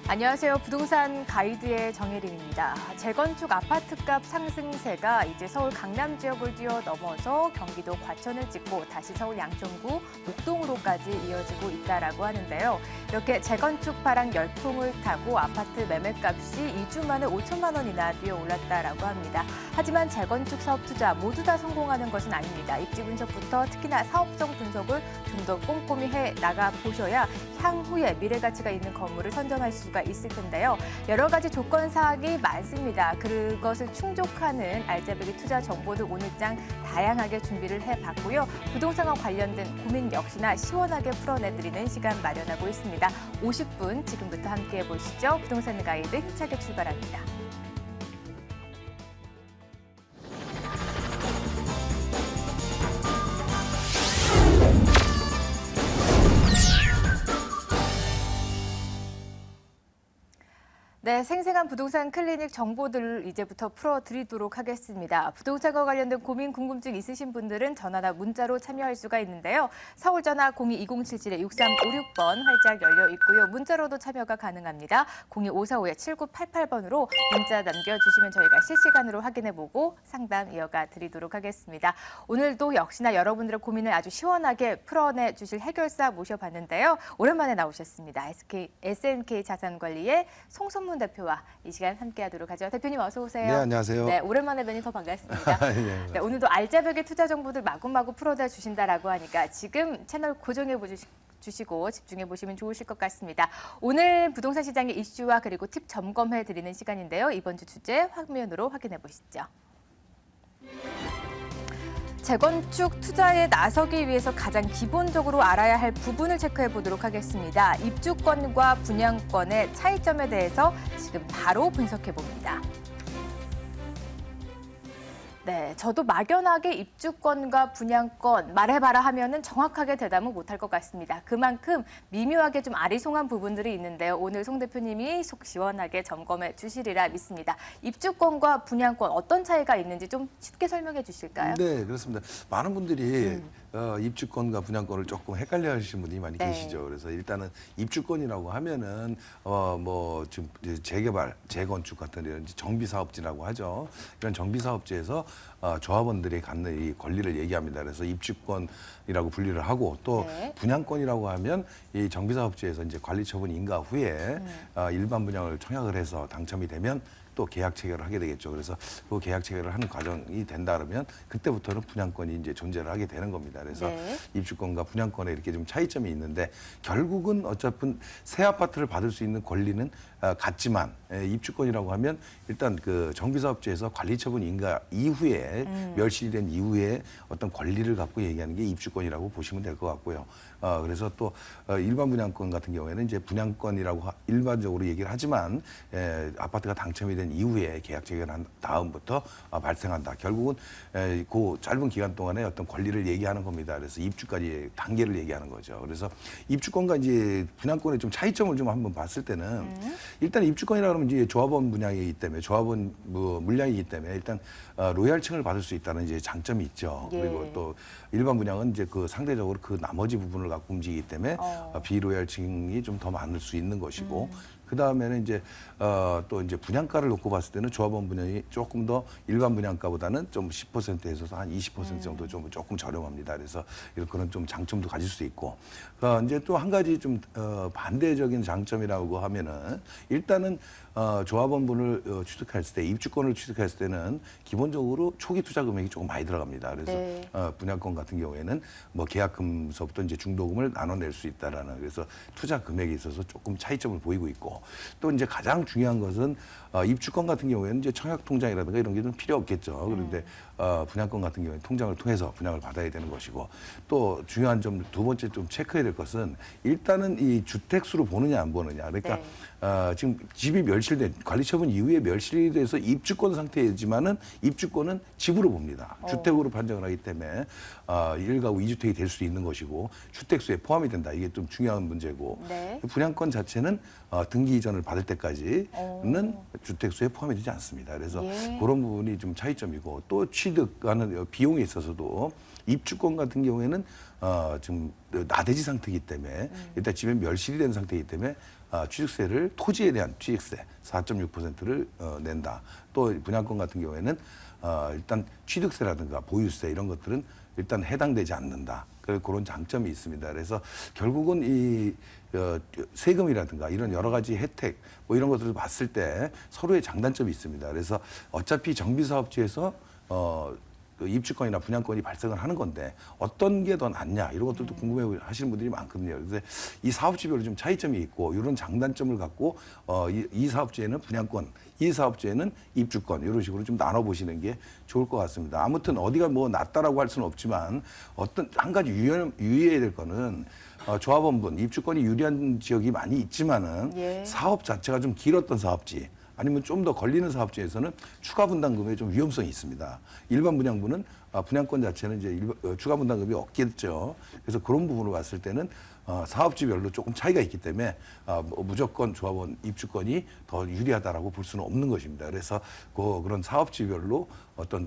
안녕하세요. 부동산 가이드의 정혜림입니다. 재건축 아파트값 상승세가 이제 서울 강남 지역을 뛰어넘어서 경기도 과천을 찍고 다시 서울 양천구 목동으로까지 이어지고 있다라고 하는데요. 이렇게 재건축 바람 열풍을 타고 아파트 매매값이 2주 만에 5천만 원이나 뛰어올랐다라고 합니다. 하지만 재건축 사업 투자 모두 다 성공하는 것은 아닙니다. 입지 분석부터 특히나 사업성 분석을 좀 더 꼼꼼히 해 나가 보셔야 향후에 미래 가치가 있는 건물을 선점할 수가 있을 텐데요. 여러 가지 조건 사항이 많습니다. 그것을 충족하는 알짜배기 투자 정보들 오늘장 다양하게 준비를 해봤고요. 부동산과 관련된 고민 역시나 시원하게 풀어내드리는 시간 마련하고 있습니다. 50분 지금부터 함께해 보시죠. 부동산 가이드 힘차게 출발합니다. 네, 생생한 부동산 클리닉 정보들을 이제부터 풀어드리도록 하겠습니다. 부동산과 관련된 고민, 궁금증 있으신 분들은 전화나 문자로 참여할 수가 있는데요. 서울 전화 02-2077-6356번 활짝 열려 있고요. 문자로도 참여가 가능합니다. 02545-7988번으로 문자 남겨주시면 저희가 실시간으로 확인해보고 상담 이어가 드리도록 하겠습니다. 오늘도 역시나 여러분들의 고민을 아주 시원하게 풀어내 주실 해결사 모셔봤는데요. 오랜만에 나오셨습니다. SNK 자산관리의 송선문 대표와 이 시간 함께하도록 하죠. 대표님 어서 오세요. 네, 안녕하세요. 네, 오랜만에 뵈니 더 반갑습니다. 네, 네, 오늘도 알짜배기 투자 정보들 마구마구 풀어다 주신다라고 하니까 지금 채널 고정해 주시고 집중해 보시면 좋으실 것 같습니다. 오늘 부동산 시장의 이슈와 그리고 팁 점검해 드리는 시간인데요. 이번 주 주제 화면으로 확인해 보시죠. 재건축 투자에 나서기 위해서 가장 기본적으로 알아야 할 부분을 체크해 보도록 하겠습니다. 입주권과 분양권의 차이점에 대해서 지금 바로 분석해 봅니다. 네, 저도 막연하게 입주권과 분양권 말해봐라 하면은 정확하게 대답은 못할 것 같습니다. 그만큼 미묘하게 좀 아리송한 부분들이 있는데요. 오늘 송 대표님이 속 시원하게 점검해 주시리라 믿습니다. 입주권과 분양권 어떤 차이가 있는지 좀 쉽게 설명해 주실까요? 네, 그렇습니다. 많은 분들이 입주권과 분양권을 조금 헷갈려 하시는 분이 많이 네. 계시죠. 그래서 일단은 입주권이라고 하면은 뭐 지금 재개발, 재건축 같은 이런 정비 사업지라고 하죠. 이런 정비 사업지에서 조합원들이 갖는 이 권리를 얘기합니다. 그래서 입주권이라고 분류를 하고 또 네. 분양권이라고 하면 이 정비 사업지에서 이제 관리 처분 인가 후에 일반 분양을 청약을 해서 당첨이 되면 또 계약 체결을 하게 되겠죠. 그래서 그 계약 체결을 하는 과정이 된다 그러면 그때부터는 분양권이 이제 존재를 하게 되는 겁니다. 그래서 네. 입주권과 분양권에 이렇게 좀 차이점이 있는데 결국은 어차피 새 아파트를 받을 수 있는 권리는 같지만 입주권이라고 하면 일단 그 정비사업주에서 관리처분 인가 이후에 멸실된 이후에 어떤 권리를 갖고 얘기하는 게 입주권이라고 보시면 될 것 같고요. 그래서 또 일반 분양권 같은 경우에는 이제 분양권이라고 일반적으로 얘기를 하지만 아파트가 당첨이 된 이후에 계약 체결한 다음부터 발생한다. 결국은 그 짧은 기간 동안에 어떤 권리를 얘기하는 겁니다. 그래서 입주까지 단계를 얘기하는 거죠. 그래서 입주권과 이제 분양권의 좀 차이점을 좀 한번 봤을 때는 일단 입주권이라 그러면 이제 조합원 분양이기 때문에 조합원 물량이기 때문에 일단 로얄층을 받을 수 있다는 이제 장점이 있죠. 예. 그리고 또 일반 분양은 이제 그 상대적으로 그 나머지 부분을 갖고 움직이기 때문에 비로얄층이 좀 더 많을 수 있는 것이고 그 다음에는 이제 또 이제 분양가를 놓고 봤을 때는 조합원 분양이 조금 더 일반 분양가보다는 좀 10%에서 한 20% 정도 좀 조금 저렴합니다. 그래서 이런 그런 좀 장점도 가질 수 있고 이제 또 한 가지 좀 반대적인 장점이라고 하면은 일단은 조합원분을 취득했을 때 입주권을 취득했을 때는 기본적으로 초기 투자 금액이 조금 많이 들어갑니다. 그래서 네. 분양권 같은 경우에는 뭐 계약금서부터 이제 중도금을 나눠낼 수 있다라는 그래서 투자 금액에 있어서 조금 차이점을 보이고 있고 또 이제 가장 중요한 것은 입주권 같은 경우에는 이제 청약 통장이라든가 이런 게 좀 필요 없겠죠. 그런데 분양권 같은 경우에는 통장을 통해서 분양을 받아야 되는 것이고 또 중요한 점 두 번째 좀 체크해야 될 것은 일단은 이 주택수로 보느냐 안 보느냐. 그러니까 네. 지금 집이 멸실된 관리처분 이후에 멸실이 돼서 입주권 상태이지만은 입주권은 집으로 봅니다. 주택으로 판정을 하기 때문에 1가구 2주택이 될 수 있는 것이고 주택수에 포함이 된다. 이게 좀 중요한 문제고 네. 분양권 자체는 등기 이전을 받을 때까지는 주택수에 포함이 되지 않습니다. 그래서 예. 그런 부분이 좀 차이점이고 또 취득하는 비용에 있어서도 입주권 같은 경우에는 지금 나대지 상태이기 때문에 일단 집에 멸실이 된 상태이기 때문에 취득세를 토지에 대한 취득세 4.6%를 낸다. 또 분양권 같은 경우에는 일단 취득세라든가 보유세 이런 것들은 일단 해당되지 않는다. 그런 장점이 있습니다. 그래서 결국은 이 세금이라든가 이런 여러 가지 혜택 뭐 이런 것들을 봤을 때 서로의 장단점이 있습니다. 그래서 어차피 정비사업지에서 그 입주권이나 분양권이 발생을 하는 건데 어떤 게 더 낫냐 이런 것들도 궁금해 하시는 분들이 많거든요. 그래서 이 사업지별로 좀 차이점이 있고 이런 장단점을 갖고 이 사업지에는 분양권, 이 사업지에는 입주권 이런 식으로 좀 나눠보시는 게 좋을 것 같습니다. 아무튼 어디가 뭐 낫다라고 할 수는 없지만 어떤 한 가지 유의해야 될 거는 조합원분 입주권이 유리한 지역이 많이 있지만은 예. 사업 자체가 좀 길었던 사업지 아니면 좀 더 걸리는 사업지에서는 추가 분담금에 좀 위험성이 있습니다. 일반 분양분은 분양권 자체는 이제 추가 분담금이 없겠죠. 그래서 그런 부분을 봤을 때는 사업지별로 조금 차이가 있기 때문에 무조건 조합원 입주권이 더 유리하다라고 볼 수는 없는 것입니다. 그래서 그런 사업지별로 어떤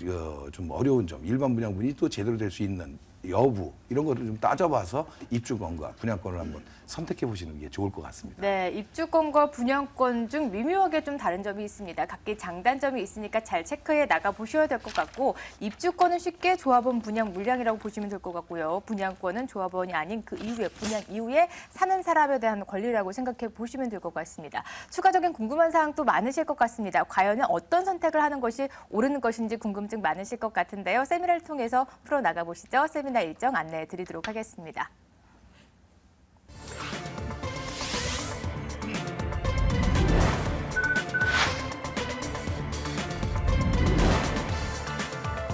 좀 어려운 점, 일반 분양분이 또 제대로 될 수 있는 여부 이런 것을 좀 따져봐서 입주권과 분양권을 한번 선택해 보시는 게 좋을 것 같습니다. 네, 입주권과 분양권 중 미묘하게 좀 다른 점이 있습니다. 각기 장단점이 있으니까 잘 체크해 나가 보셔야 될 것 같고 입주권은 쉽게 조합원 분양 물량이라고 보시면 될 것 같고요. 분양권은 조합원이 아닌 그 이후에 분양 이후에 사는 사람에 대한 권리라고 생각해 보시면 될 것 같습니다. 추가적인 궁금한 사항도 많으실 것 같습니다. 과연 어떤 선택을 하는 것이 옳은 것인지 궁금증 많으실 것 같은데요. 세미나를 통해서 풀어나가 보시죠. 세미나 일정 안내해 드리도록 하겠습니다.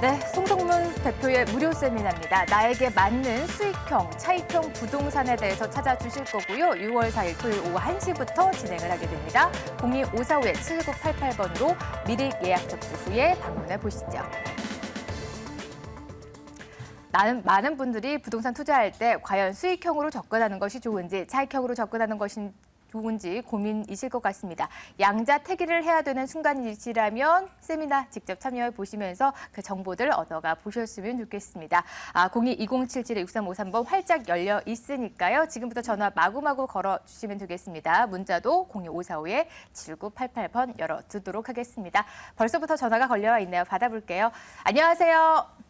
네, 송성문 대표의 무료 세미나입니다. 나에게 맞는 수익형, 차익형 부동산에 대해서 찾아주실 거고요. 6월 4일 토요일 오후 1시부터 진행을 하게 됩니다. 02-545-7988번으로 미리 예약 접수 후에 방문해 보시죠. 많은 분들이 부동산 투자할 때 과연 수익형으로 접근하는 것이 좋은지 차익형으로 접근하는 것이 좋은지 고민이실 것 같습니다. 양자택일을 해야 되는 순간이시라면 세미나 직접 참여해 보시면서 그 정보들 얻어가 보셨으면 좋겠습니다. 02-2077-6353번 활짝 열려 있으니까요. 지금부터 전화 마구마구 걸어주시면 되겠습니다. 문자도 02-545-7988번 열어두도록 하겠습니다. 벌써부터 전화가 걸려와 있네요. 받아볼게요. 안녕하세요.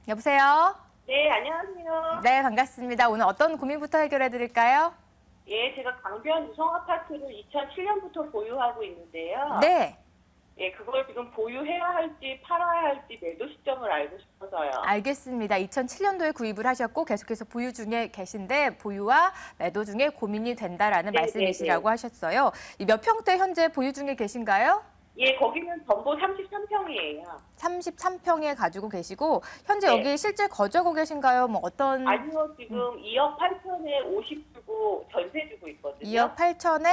여보세요? 네, 안녕하세요. 네, 반갑습니다. 오늘 어떤 고민부터 해결해 드릴까요? 예, 제가 강변 유성 아파트를 2007년부터 보유하고 있는데요. 네. 예, 그걸 지금 보유해야 할지 팔아야 할지 매도 시점을 알고 싶어서요. 알겠습니다. 2007년도에 구입을 하셨고 계속해서 보유 중에 계신데 보유와 매도 중에 고민이 된다라는 네, 말씀이시라고 네, 네. 하셨어요. 이 몇 평대 현재 보유 중에 계신가요? 예, 거기는 전부 33평이에요. 33평에 가지고 계시고 현재 네. 여기 실제 거주하고 계신가요? 뭐 어떤 아니요, 지금 2억 8천에 50 주고 전세 주고 있거든요. 2억 8천에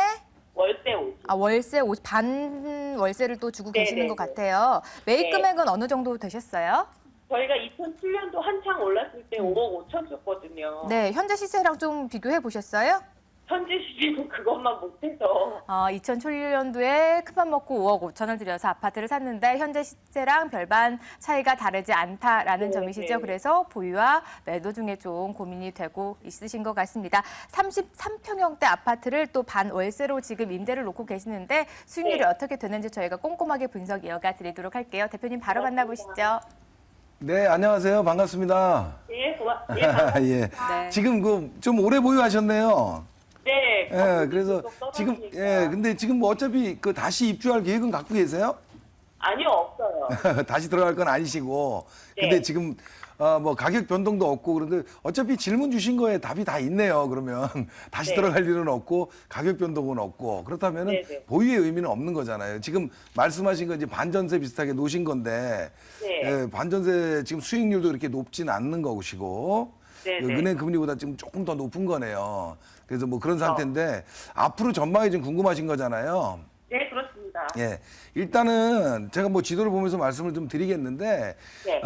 월세 50. 월세 50, 반 월세를 또 주고 네, 계시는 네, 것 네. 같아요. 매입 네. 금액은 어느 정도 되셨어요? 저희가 2007년도 한창 올랐을 때 5억 5천 줬거든요. 네, 현재 시세랑 좀 비교해 보셨어요? 현재 시세는 그것만 못해서. 2007년도에 큰맘 먹고 5억 5천을 들여서 아파트를 샀는데 현재 시세랑 별반 차이가 다르지 않다라는 네, 점이시죠. 네. 그래서 보유와 매도 중에 좀 고민이 되고 있으신 것 같습니다. 33평형대 아파트를 또 반월세로 지금 임대를 놓고 계시는데 수익률이 네. 어떻게 되는지 저희가 꼼꼼하게 분석 이어가 드리도록 할게요. 대표님 바로 만나보시죠. 네, 안녕하세요. 반갑습니다. 예, 반갑습니다. 예. 네. 지금 좀 오래 보유하셨네요. 네. 예, 그래서 지금 떨어지니까. 근데 지금 뭐 어차피 다시 입주할 계획은 갖고 계세요? 아니요, 없어요. 다시 들어갈 건 아니시고. 근데 네. 지금 뭐 가격 변동도 없고 그런데 어차피 질문 주신 거에 답이 다 있네요. 그러면 다시 네. 들어갈 일은 없고 가격 변동은 없고 그렇다면은 네, 네. 보유의 의미는 없는 거잖아요. 지금 말씀하신 건 이제 반전세 비슷하게 놓으신 건데 네. 예, 반전세 지금 수익률도 그렇게 높진 않는 것이고 네, 그 네. 은행 금리보다 지금 조금 더 높은 거네요. 그래서 뭐 그런 상태인데 앞으로 전망이 좀 궁금하신 거잖아요. 네, 그렇습니다. 예, 일단은 제가 뭐 지도를 보면서 말씀을 좀 드리겠는데, 네.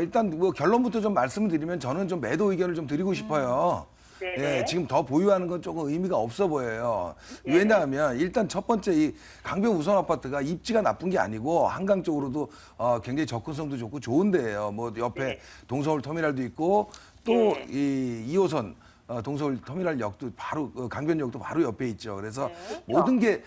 일단 뭐 결론부터 좀 말씀을 드리면 저는 좀 매도 의견을 좀 드리고 싶어요. 네네. 예, 지금 더 보유하는 건 조금 의미가 없어 보여요. 예. 왜냐하면 일단 첫 번째 이 강변 우성 아파트가 입지가 나쁜 게 아니고 한강 쪽으로도 굉장히 접근성도 좋고 좋은데요. 뭐 옆에 네. 동서울 터미널도 있고 또 네. 이 2호선 동서울 터미널역도 바로 강변역도 바로 옆에 있죠. 그래서 네. 모든 게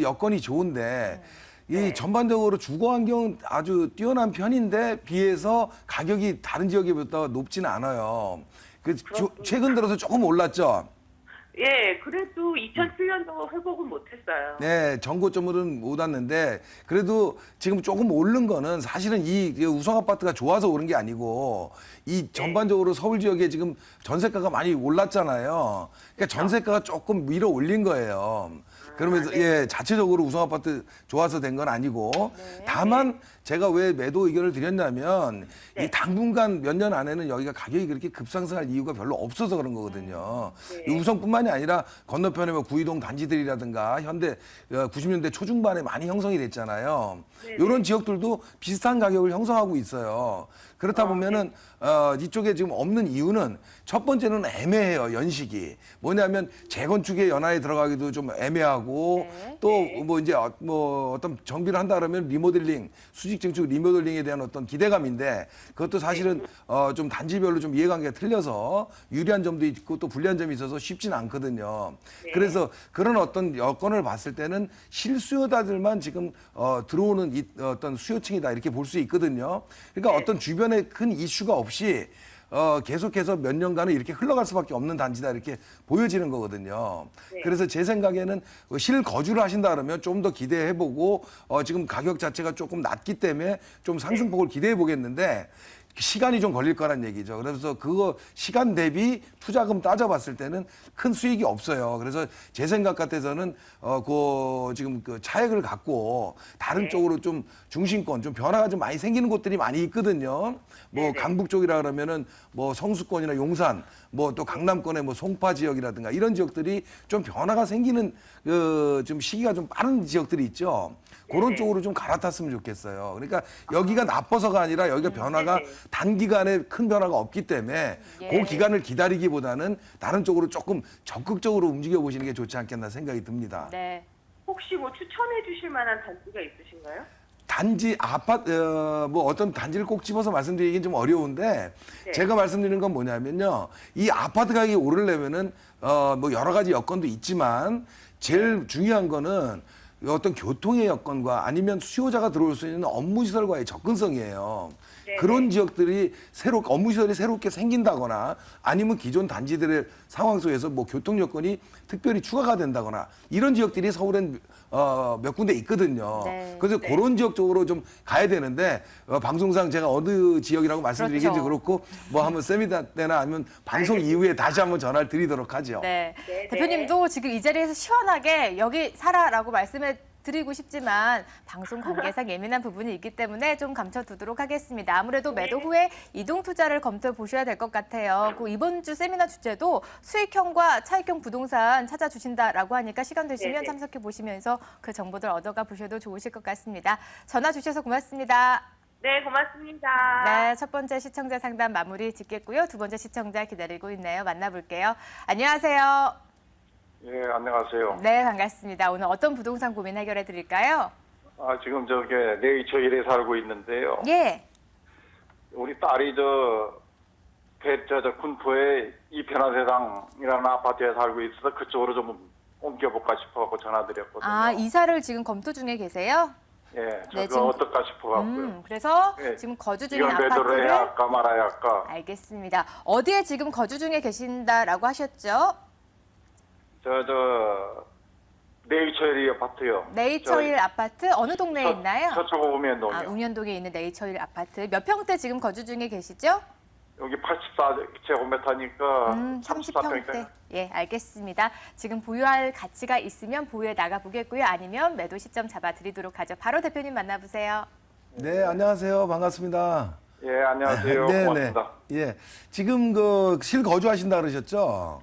여건이 좋은데 이 네. 전반적으로 주거 환경은 아주 뛰어난 편인데 비해서 가격이 다른 지역에보다 높지는 않아요. 최근 들어서 조금 올랐죠. 예, 그래도 2007년도 회복은 못했어요. 네, 전고점으로는 못 왔는데 그래도 지금 조금 오른 거는 사실은 이 우성 아파트가 좋아서 오른 게 아니고 이 전반적으로 서울 지역에 지금 전세가가 많이 올랐잖아요. 그러니까 전세가가 조금 밀어 올린 거예요. 그러면서 예, 자체적으로 우성 아파트 좋아서 된 건 아니고 다만 제가 왜 매도 의견을 드렸냐면 이 당분간 몇 년 안에는 여기가 가격이 그렇게 급상승할 이유가 별로 없어서 그런 거거든요. 이 우성뿐만이 아니라 건너편에 뭐 구이동 단지들이라든가 현대 90년대 초중반에 많이 형성이 됐잖아요. 이런 지역들도 비슷한 가격을 형성하고 있어요. 그렇다 보면은 이쪽에 지금 없는 이유는 첫 번째는 애매해요, 연식이. 뭐냐면 재건축의 연하에 들어가기도 좀 애매하고 또 뭐 이제 뭐 어떤 정비를 한다 그러면 리모델링, 수직 증축 리모델링에 대한 어떤 기대감인데 그것도 사실은 좀 단지별로 좀 이해관계가 틀려서 유리한 점도 있고 또 불리한 점이 있어서 쉽진 않거든요. 그래서 그런 어떤 여건을 봤을 때는 실수요자들만 지금 들어오는 어떤 수요층이다 이렇게 볼 수 있거든요. 그러니까 어떤 주변에 큰 이슈가 없이 계속해서 몇 년간은 이렇게 흘러갈 수밖에 없는 단지다 이렇게 보여지는 거거든요. 그래서 제 생각에는 실거주를 하신다 그러면 좀 더 기대해보고 지금 가격 자체가 조금 낮기 때문에 좀 상승폭을 기대해 보겠는데 시간이 좀 걸릴 거란 얘기죠. 그래서 그거 시간 대비 투자금 따져봤을 때는 큰 수익이 없어요. 그래서 제 생각 같아서는 지금 그 차액을 갖고 다른 쪽으로 좀 중심권, 좀 변화가 좀 많이 생기는 곳들이 많이 있거든요. 뭐 강북 쪽이라 그러면은 뭐 성수권이나 용산, 뭐 또 강남권의 뭐 송파 지역이라든가 이런 지역들이 좀 변화가 생기는 좀 시기가 좀 빠른 지역들이 있죠. 그런 쪽으로 좀 갈아탔으면 좋겠어요. 그러니까 여기가 나빠서가 아니라 여기가 변화가 단기간에 큰 변화가 없기 때문에 그 기간을 기다리기보다는 다른 쪽으로 조금 적극적으로 움직여 보시는 게 좋지 않겠나 생각이 듭니다. 네. 혹시 뭐 추천해 주실 만한 단지가 있으신가요? 단지 아파트 뭐 어떤 단지를 꼭 집어서 말씀드리긴 좀 어려운데 제가 말씀드리는 건 뭐냐면요. 이 아파트 가격이 오르려면은 뭐 여러 가지 여건도 있지만 제일 중요한 거는 어떤 교통의 여건과 아니면 수요자가 들어올 수 있는 업무 시설과의 접근성이에요. 그런 지역들이 업무 시설이 새롭게 생긴다거나 아니면 기존 단지들의 상황 속에서 뭐 교통 여건이 특별히 추가가 된다거나 이런 지역들이 서울엔 몇 군데 있거든요. 그래서 그런 지역 쪽으로 좀 가야 되는데 방송상 제가 어느 지역이라고 말씀드리긴지 그렇고 뭐 한번 세미나 때나 아니면 방송 이후에 다시 한번 전화를 드리도록 하죠. 네. 대표님도 지금 이 자리에서 시원하게 여기 살아라고 말씀해 드리고 싶지만 방송 관계상 예민한 부분이 있기 때문에 좀 감춰두도록 하겠습니다. 아무래도 매도 후에 이동 투자를 검토해 보셔야 될 것 같아요. 그 이번 주 세미나 주제도 수익형과 차익형 부동산 찾아주신다라고 하니까 시간 되시면 참석해 보시면서 그 정보들 얻어가 보셔도 좋으실 것 같습니다. 전화 주셔서 고맙습니다. 네, 고맙습니다. 네, 첫 번째 시청자 상담 마무리 짓겠고요. 두 번째 시청자 기다리고 있네요. 만나볼게요. 안녕하세요. 예, 안녕하세요. 네, 반갑습니다. 오늘 어떤 부동산 고민 해결해 드릴까요? 지금 저기 내이처일에 살고 있는데요. 예. 우리 딸이 군포에 이편화세상이라는 아파트에 살고 있어서 그쪽으로 좀 옮겨볼까 싶어갖고 전화드렸거든요. 아, 이사를 지금 검토 중에 계세요? 예, 네, 저거 지금- 어떨까 싶어갖고요. 그래서 예. 지금 거주 중인 이걸 매도를 아파트를 해야 할까 말아야 할까. 알겠습니다. 어디에 지금 거주 중에 계신다라고 하셨죠? 내이처일 아파트요. 네이처힐 아파트 어느 동네에 있나요? 서초구 읍면동이요. 아, 웅현동에 있는 네이처힐 아파트. 몇 평대 지금 거주 중에 계시죠? 여기 84제곱미터니까 30평대. 예, 알겠습니다. 지금 보유할 가치가 있으면 보유해 나가 보겠고요. 아니면 매도 시점 잡아 드리도록 하죠. 바로 대표님 만나보세요. 네, 안녕하세요. 반갑습니다. 예, 안녕하세요. 고맙습니다. 예. 지금 그 실거주하신다 그러셨죠?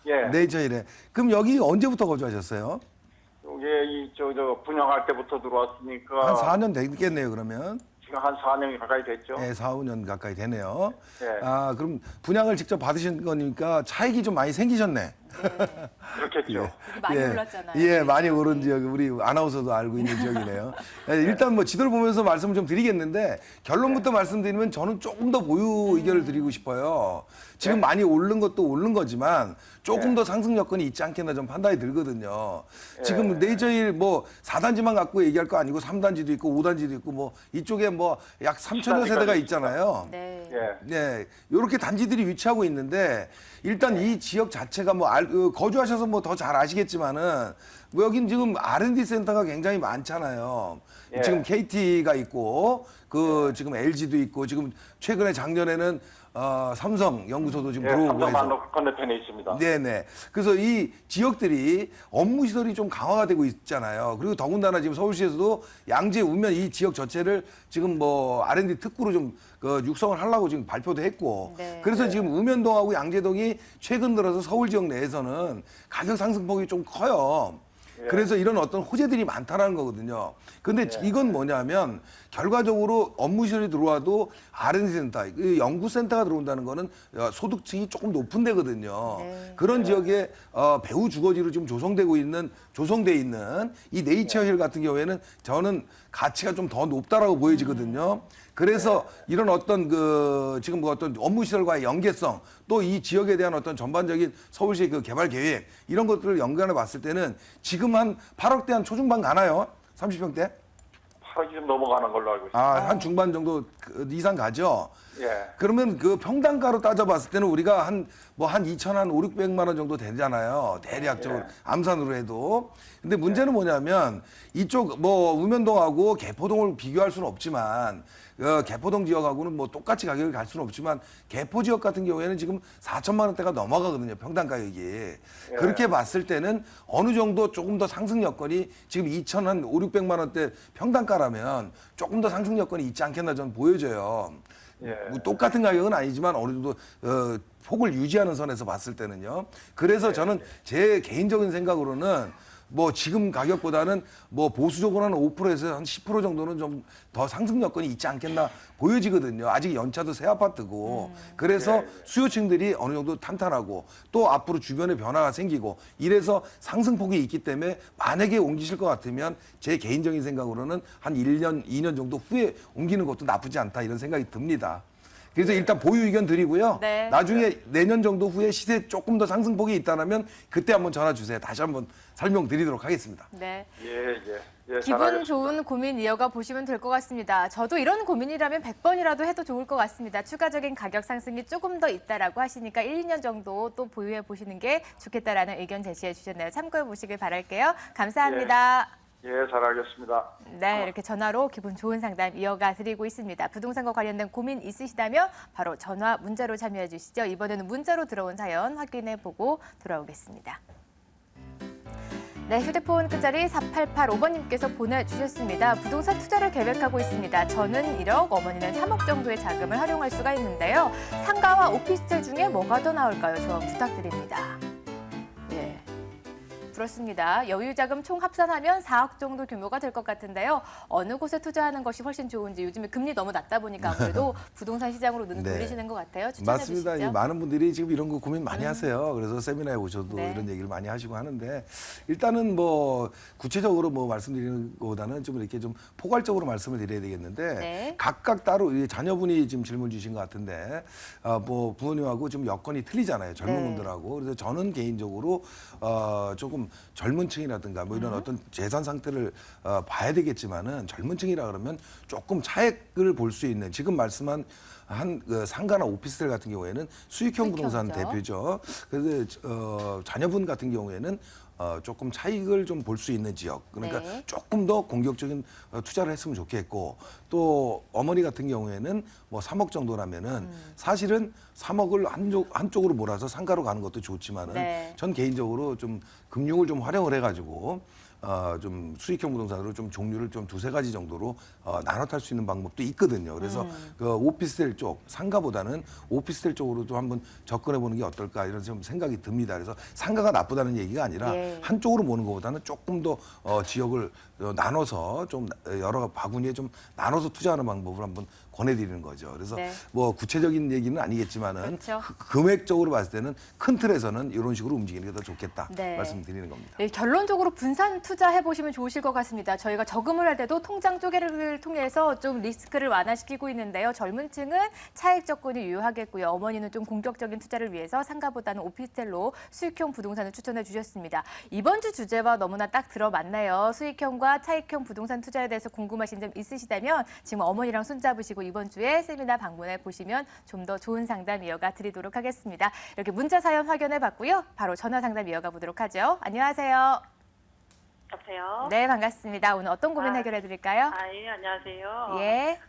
예. 네이처힐에. 그럼 여기 언제부터 거주하셨어요? 이게 분양할 때부터 들어왔으니까 한 4년 됐겠네요, 그러면. 지금 한 4년이 가까이 됐죠. 네, 4, 5년 가까이 되네요. 예. 아, 그럼 분양을 직접 받으신 거니까 차익이 좀 많이 생기셨네. 그렇겠죠. 여기 많이 올랐잖아요. 예, 많이 오른 지역, 우리 아나운서도 알고 있는 지역이네요. 예, 일단 뭐 지도를 보면서 말씀을 좀 드리겠는데, 결론부터 말씀드리면 저는 조금 더 보유 의견을 드리고 싶어요. 지금 많이 오른 것도 오른 거지만, 조금 더 상승 여건이 있지 않겠나 좀 판단이 들거든요. 지금 네이저일 뭐 4단지만 갖고 얘기할 거 아니고 3단지도 있고 5단지도 있고 뭐 이쪽에 뭐 약 3천여 세대가 있잖아요. 네. 예. 네, 이렇게 단지들이 위치하고 있는데 일단 이 지역 자체가 뭐 거주하셔서 뭐 더 잘 아시겠지만은 뭐 여긴 지금 R&D 센터가 굉장히 많잖아요. 예. 지금 KT가 있고 그 지금 LG도 있고 지금 최근에 작년에는 삼성 연구소도 지금 예, 들어오고 삼성만 해서 건너편에 있습니다. 네네. 그래서 이 지역들이 업무 시설이 좀 강화가 되고 있잖아요. 그리고 더군다나 지금 서울시에서도 양재 우면 이 지역 전체를 지금 뭐 R&D 특구로 좀 육성을 하려고 지금 발표도 했고. 네. 그래서 지금 우면동하고 양재동이 최근 들어서 서울 지역 내에서는 가격 상승폭이 좀 커요. 그래서 이런 어떤 호재들이 많다는 거거든요. 근데 이건 뭐냐면 결과적으로 업무시설이 들어와도 R&D 센터, 연구센터가 들어온다는 거는 소득층이 조금 높은 데거든요. 네. 그런 지역에 배후 주거지로 지금 조성돼 있는 이 네이처힐 같은 경우에는 저는 가치가 좀 더 높다라고 보여지거든요. 그래서 이런 어떤 지금 뭐 어떤 업무시설과의 연계성 또 이 지역에 대한 어떤 전반적인 서울시의 그 개발 계획 이런 것들을 연관해 봤을 때는 지금 한 8억대 한 초중반 가나요? 30평대? 8억이 좀 넘어가는 걸로 알고 있습니다. 한 중반 정도 이상 가죠? 예. 그러면 그 평당가로 따져봤을 때는 우리가 한 2,500만 원 정도 되잖아요. 대략적으로 암산으로 해도. 근데 문제는 뭐냐면 이쪽 뭐 우면동하고 개포동을 비교할 수는 없지만 개포동 지역하고는 뭐 똑같이 가격이 갈 수는 없지만 개포 지역 같은 경우에는 지금 4천만 원대가 넘어가거든요. 평당 가격이. 그렇게 봤을 때는 어느 정도 조금 더 상승 여건이 지금 2,500~600만 원대 평당가라면 조금 더 상승 여건이 있지 않겠나 저는 보여져요. 뭐 똑같은 가격은 아니지만 어느 정도 폭을 유지하는 선에서 봤을 때는요. 그래서 저는 제 개인적인 생각으로는 뭐 지금 가격보다는 뭐 보수적으로는 5%에서 한 10% 정도는 좀 더 상승 여건이 있지 않겠나 보여지거든요. 아직 연차도 새 아파트고. 그래서 수요층들이 어느 정도 탄탄하고 또 앞으로 주변에 변화가 생기고 이래서 상승폭이 있기 때문에 만약에 옮기실 것 같으면 제 개인적인 생각으로는 한 1년, 2년 정도 후에 옮기는 것도 나쁘지 않다 이런 생각이 듭니다. 그래서 일단 보유 의견 드리고요. 네. 나중에 내년 정도 후에 시세 조금 더 상승폭이 있다면 그때 한번 전화 주세요. 다시 한번 설명드리도록 하겠습니다. 네. 예, 기분 잘하겠습니다. 좋은 고민 이어가 보시면 될 것 같습니다. 저도 이런 고민이라면 100번이라도 해도 좋을 것 같습니다. 추가적인 가격 상승이 조금 더 있다라고 하시니까 1, 2년 정도 또 보유해 보시는 게 좋겠다라는 의견 제시해 주셨네요. 참고해 보시길 바랄게요. 감사합니다. 예, 잘하겠습니다. 네, 이렇게 전화로 기분 좋은 상담 이어가 드리고 있습니다. 부동산과 관련된 고민 있으시다면 바로 전화, 문자로 참여해 주시죠. 이번에는 문자로 들어온 사연 확인해 보고 돌아오겠습니다. 네, 휴대폰 끝자리 4885번님께서 보내주셨습니다. 부동산 투자를 계획하고 있습니다. 저는 1억, 어머니는 3억 정도의 자금을 활용할 수가 있는데요. 상가와 오피스텔 중에 뭐가 더 나을까요? 조언 부탁드립니다. 예. 그렇습니다. 여유자금 총 합산하면 4억 정도 규모가 될 것 같은데요. 어느 곳에 투자하는 것이 훨씬 좋은지 요즘에 금리 너무 낮다 보니까 아무래도 부동산 시장으로 눈을 네. 돌리시는 것 같아요. 추천해 맞습니다. 주시죠. 이 많은 분들이 지금 이런 거 고민 많이 하세요. 그래서 세미나에 오셔도 네. 이런 얘기를 많이 하시고 하는데 일단은 뭐 구체적으로 뭐 말씀드리는 것보다는 좀 이렇게 좀 포괄적으로 말씀을 드려야 되겠는데 네. 각각 따로 이 자녀분이 지금 질문 주신 것 같은데 뭐 부모님하고 좀 여건이 틀리잖아요. 젊은 네. 분들하고. 그래서 저는 개인적으로 조금 젊은 층이라든가 뭐 이런 어떤 재산 상태를 봐야 되겠지만은 젊은 층이라 그러면 조금 차액을 볼 수 있는 지금 말씀한 그 상가나 오피스텔 같은 경우에는 수익형 부동산 수익형이죠. 대표죠. 그래서 자녀분 같은 경우에는 조금 차익을 좀 볼 수 있는 지역. 그러니까 네. 조금 더 공격적인 투자를 했으면 좋겠고 또 어머니 같은 경우에는 뭐 3억 정도라면은 사실은 3억을 한쪽으로 몰아서 상가로 가는 것도 좋지만은 네. 전 개인적으로 좀 금융을 좀 활용을 해가지고 좀 수익형 부동산으로 좀 종류를 좀 두세 가지 정도로 나눠 탈 수 있는 방법도 있거든요. 그래서 그 오피스텔 쪽 상가보다는 오피스텔 쪽으로도 한번 접근해 보는 게 어떨까 이런 좀 생각이 듭니다. 그래서 상가가 나쁘다는 얘기가 아니라 예. 한쪽으로 모는 것보다는 조금 더 지역을 나눠서 좀 여러 바구니에 좀 나눠서 투자하는 방법을 한번 권해드리는 거죠. 그래서 네. 뭐 구체적인 얘기는 아니겠지만은 그렇죠. 금액적으로 봤을 때는 큰 틀에서는 이런 식으로 움직이는 게 더 좋겠다 네. 말씀드리는 겁니다. 네, 결론적으로 분산 투자해 보시면 좋으실 것 같습니다. 저희가 저금을 할 때도 통장 쪼개를 통해서 좀 리스크를 완화시키고 있는데요. 젊은 층은 차익 접근이 유효하겠고요. 어머니는 좀 공격적인 투자를 위해서 상가보다는 오피스텔로 수익형 부동산을 추천해 주셨습니다. 이번 주 주제와 너무나 딱 들어맞나요? 수익형과 차익형 부동산 투자에 대해서 궁금하신 점 있으시다면 지금 어머니랑 손잡으시고 이번 주에 세미나 방문해 보시면 좀 더 좋은 상담 이어가 드리도록 하겠습니다. 이렇게 문자 사연 확인해 봤고요. 바로 전화 상담 이어가 보도록 하죠. 안녕하세요. 여보세요? 네, 반갑습니다. 오늘 어떤 고민 해결해 드릴까요? 예, 안녕하세요. 예.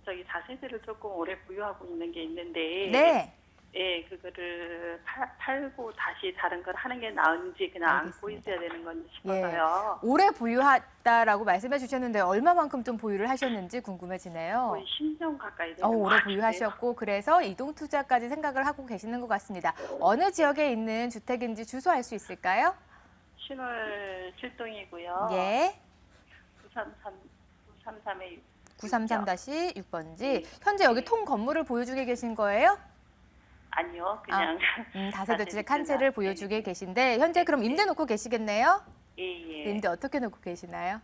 저기 자세들을 조금 오래 보유하고 있는 게 있는데. 네. 예, 그거를 팔고 다시 다른 걸 하는 게 나은지 그냥 안고 알겠습니다. 있어야 되는 건지 싶어서요. 오래 보유했다라고 말씀해 주셨는데 얼마만큼 좀 보유를 하셨는지 궁금해지네요. 거의 10년 가까이 되는 것 오래 같아요. 보유하셨고 그래서 이동 투자까지 생각을 하고 계시는 것 같습니다. 어느 지역에 있는 주택인지 주소 알 수 있을까요? 신월 7동이고요. 예. 933에 933-6번지. 현재 여기 통 건물을 보유 중에 계신 거예요? 아니요, 그냥 다세대주택 한 채를 보유 중에 계신데 현재 그럼 임대 놓고 계시겠네요? 예. 임대 어떻게 놓고 계시나요?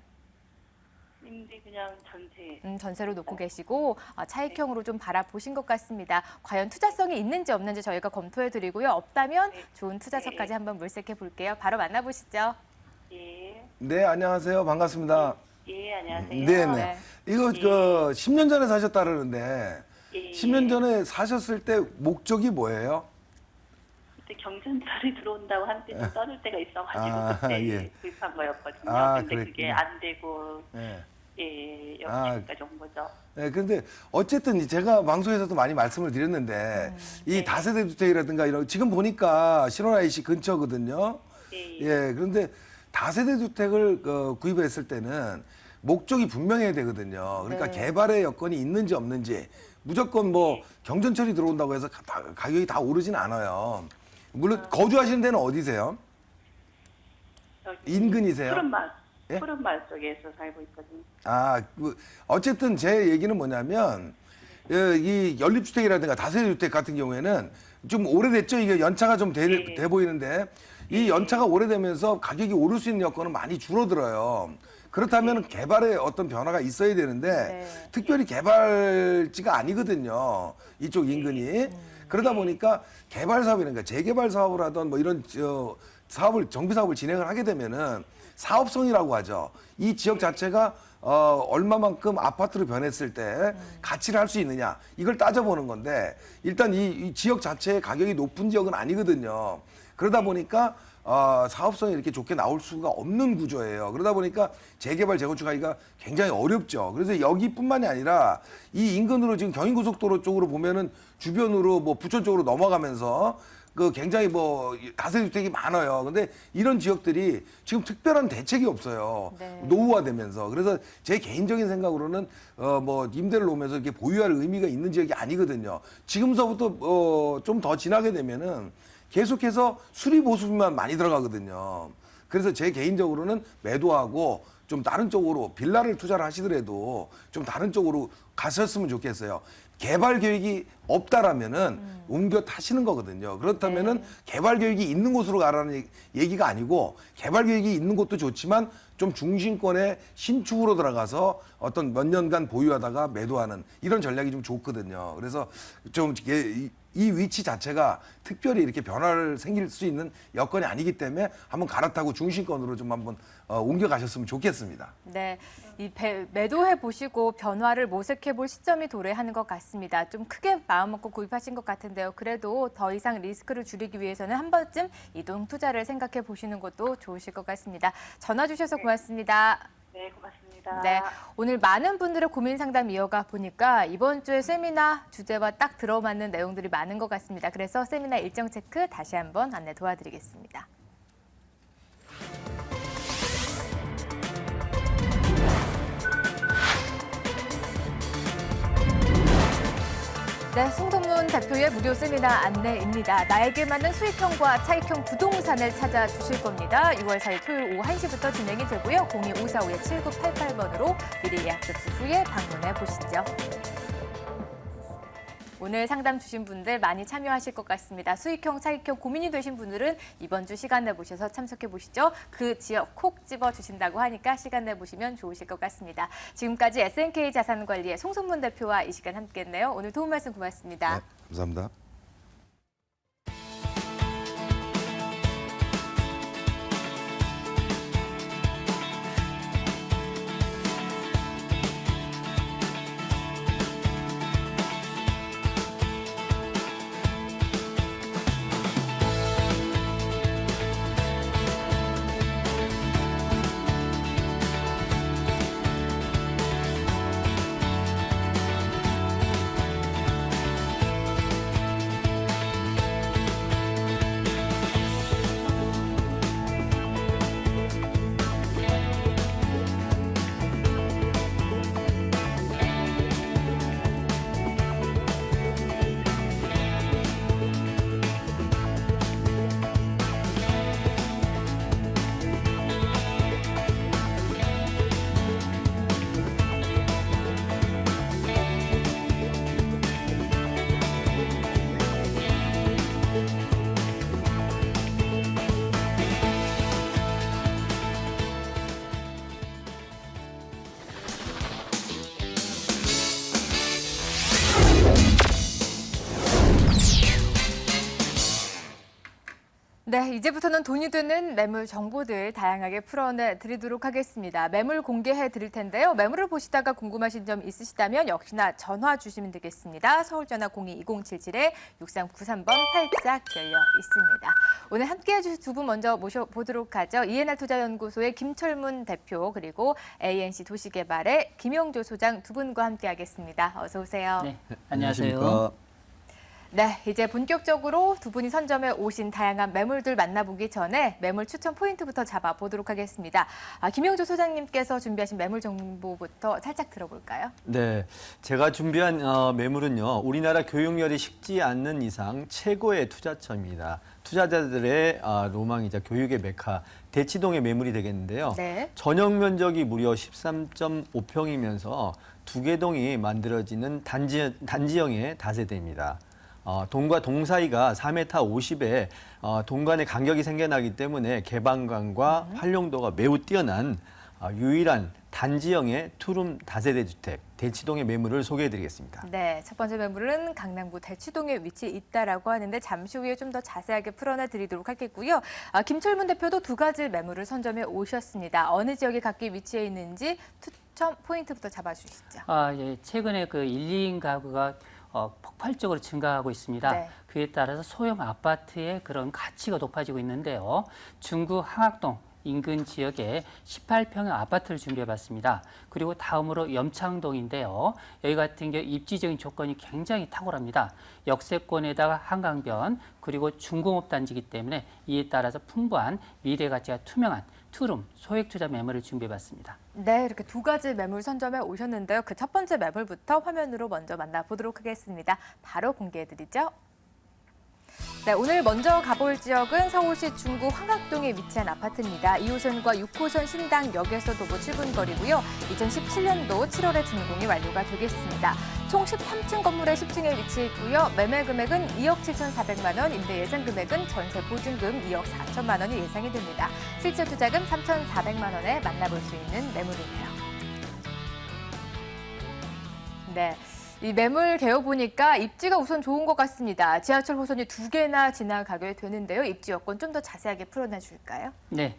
임대 그냥 전세. 전세로 놓고 계시고 차익형으로 좀 바라보신 것 같습니다. 과연 투자성이 있는지 없는지 저희가 검토해 드리고요. 없다면 좋은 투자처까지 한번 물색해 볼게요. 바로 만나보시죠. 예. 네, 안녕하세요. 반갑습니다. 예, 안녕하세요. 네네. 네. 이거 예. 그 10년 전에 사셨다 그러는데 예. 10년 전에 사셨을 때 목적이 뭐예요? 그때 경전철이 들어온다고 한때 좀 떠들 때가 있어가지고 아, 그때 예. 구입한 거였거든요. 아, 근데 그게 그랬군요. 안 되고 네. 여기까지 온 거죠. 네, 그런데 어쨌든 제가 방송에서도 많이 말씀을 드렸는데 이 네. 다세대 주택이라든가 이런 지금 보니까 신원 IC 근처거든요. 예, 그런데 다세대 주택을 구입했을 때는 목적이 분명해야 되거든요. 그러니까 네. 개발의 여건이 있는지 없는지 무조건 뭐 경전철이 들어온다고 해서 가격이 다 오르진 않아요. 물론 거주하시는 데는 어디세요? 여기 인근이세요? 푸른마을, 예? 푸른마을 쪽에서 살고 있거든요. 어쨌든 제 얘기는 뭐냐면 이 연립주택이라든가 다세대주택 같은 경우에는 좀 오래됐죠. 이게 연차가 좀 돼 보이는데 이 연차가 오래되면서 가격이 오를 수 있는 여건은 많이 줄어들어요. 그렇다면 개발에 어떤 변화가 있어야 되는데 네. 특별히 개발지가 아니거든요. 이쪽 인근이. 그러다 보니까 개발 사업이라든가 재개발 사업을 하던 뭐 이런 정비 사업을 진행을 하게 되면은 사업성이라고 하죠. 이 지역 자체가 얼마만큼 아파트로 변했을 때 가치를 할 수 있느냐 이걸 따져보는 건데 일단 이 지역 자체의 가격이 높은 지역은 아니거든요. 그러다 보니까 사업성이 이렇게 좋게 나올 수가 없는 구조예요. 그러다 보니까 재개발, 재건축하기가 굉장히 어렵죠. 그래서 여기뿐만이 아니라 이 인근으로 지금 경인고속도로 쪽으로 보면은 주변으로 뭐 부천 쪽으로 넘어가면서 그 굉장히 뭐 다세대 주택이 많아요. 근데 이런 지역들이 지금 특별한 대책이 없어요. 네. 노후화되면서. 그래서 제 개인적인 생각으로는 뭐 임대를 놓으면서 이렇게 보유할 의미가 있는 지역이 아니거든요. 지금서부터 좀 더 지나게 되면은 계속해서 수리 보수비만 많이 들어가거든요. 그래서 제 개인적으로는 매도하고 좀 다른 쪽으로 빌라를 투자를 하시더라도 좀 다른 쪽으로 가셨으면 좋겠어요. 개발 계획이 없다라면은 옮겨 타시는 거거든요. 그렇다면은 개발 계획이 있는 곳으로 가라는 얘기가 아니고 개발 계획이 있는 곳도 좋지만 좀 중심권의 신축으로 들어가서 어떤 몇 년간 보유하다가 매도하는 이런 전략이 좀 좋거든요. 그래서 좀 이 위치 자체가 특별히 이렇게 변화를 생길 수 있는 여건이 아니기 때문에 한번 갈아타고 중심권으로 좀 한번 옮겨 가셨으면 좋겠습니다. 네, 매도해 보시고 변화를 모색해 볼 시점이 도래하는 것 같습니다. 좀 크게 마음 먹고 구입하신 것 같은데요. 그래도 더 이상 리스크를 줄이기 위해서는 한 번쯤 이동 투자를 생각해 보시는 것도 좋으실 것 같습니다. 전화 주셔서 고맙습니다. 네, 고맙습니다. 네, 오늘 많은 분들의 고민 상담 이어가 보니까 이번 주에 세미나 주제와 딱 들어맞는 내용들이 많은 것 같습니다. 그래서 세미나 일정 체크 다시 한번 안내 도와드리겠습니다. 네, 송동문 대표의 무료 세미나 안내입니다. 나에게 맞는 수익형과 차익형 부동산을 찾아주실 겁니다. 6월 4일 토요일 오후 1시부터 진행이 되고요. 02-545-7988번으로 미리 예약 접수 후에 방문해 보시죠. 오늘 상담 주신 분들 많이 참여하실 것 같습니다. 수익형, 차익형 고민이 되신 분들은 이번 주 시간 내보셔서 참석해 보시죠. 그 지역 콕 집어주신다고 하니까 시간 내보시면 좋으실 것 같습니다. 지금까지 SNK 자산관리의 송성문 대표와 이 시간 함께했네요. 오늘 도움 말씀 고맙습니다. 네, 감사합니다. 네, 이제부터는 돈이 되는 매물 정보들 다양하게 풀어내 드리도록 하겠습니다. 매물 공개해 드릴 텐데요. 매물을 보시다가 궁금하신 점 있으시다면 역시나 전화 주시면 되겠습니다. 서울전화 02-2077-6393번 활짝 열려 있습니다. 오늘 함께해 주실 두 분 먼저 모셔보도록 하죠. ENR 투자연구소의 김철문 대표 그리고 ANC 도시개발의 김용조 소장 두 분과 함께하겠습니다. 어서 오세요. 네, 안녕하세요. 네, 이제 본격적으로 두 분이 선점해 오신 다양한 매물들 만나보기 전에 매물 추천 포인트부터 잡아보도록 하겠습니다. 김용조 소장님께서 준비하신 매물 정보부터 살짝 들어볼까요? 네, 제가 준비한 매물은요. 우리나라 교육열이 식지 않는 이상 최고의 투자처입니다. 투자자들의 로망이자 교육의 메카, 대치동의 매물이 되겠는데요. 네. 전용 면적이 무려 13.5평이면서 두 개 동이 만들어지는 단지형의 다세대입니다. 동과 동 사이가 4m 50에 동 간의 간격이 생겨나기 때문에 개방감과 활용도가 매우 뛰어난 유일한 단지형의 투룸 다세대 주택 대치동의 매물을 소개해드리겠습니다. 네, 첫 번째 매물은 강남구 대치동에 위치해 있다라고 하는데 잠시 후에 좀 더 자세하게 풀어내 드리도록 하겠고요. 김철문 대표도 두 가지 매물을 선점해 오셨습니다. 어느 지역에 각기 위치해 있는지 추천 포인트부터 잡아주시죠. 예, 최근에 그 1, 2인 가구가 폭발적으로 증가하고 있습니다. 네. 그에 따라서 소형 아파트의 그런 가치가 높아지고 있는데요. 중구 항학동 인근 지역에 18평의 아파트를 준비해봤습니다. 그리고 다음으로 염창동인데요. 여기 같은 경우 입지적인 조건이 굉장히 탁월합니다. 역세권에다가 한강변 그리고 중공업 단지이기 때문에 이에 따라서 풍부한 미래 가치가 투명한 투룸 소액 투자 매물을 준비해봤습니다. 네, 이렇게 두 가지 매물 선점해 오셨는데요. 그 첫 번째 매물부터 화면으로 먼저 만나보도록 하겠습니다. 바로 공개해드리죠. 네, 오늘 먼저 가볼 지역은 서울시 중구 황학동에 위치한 아파트입니다. 2호선과 6호선 신당역에서 도보 7분 거리고요. 2017년도 7월에 준공이 완료가 되겠습니다. 총 13층 건물의 10층에 위치해 있고요. 매매 금액은 2억 7,400만 원, 임대 예상 금액은 전세 보증금 2억 4천만 원이 예상이 됩니다. 실제 투자금 3,400만 원에 만나볼 수 있는 매물이네요. 네. 이 매물 개요 보니까 입지가 우선 좋은 것 같습니다. 지하철 호선이 두 개나 지나가게 되는데요. 입지 여건 좀 더 자세하게 풀어내 줄까요? 네,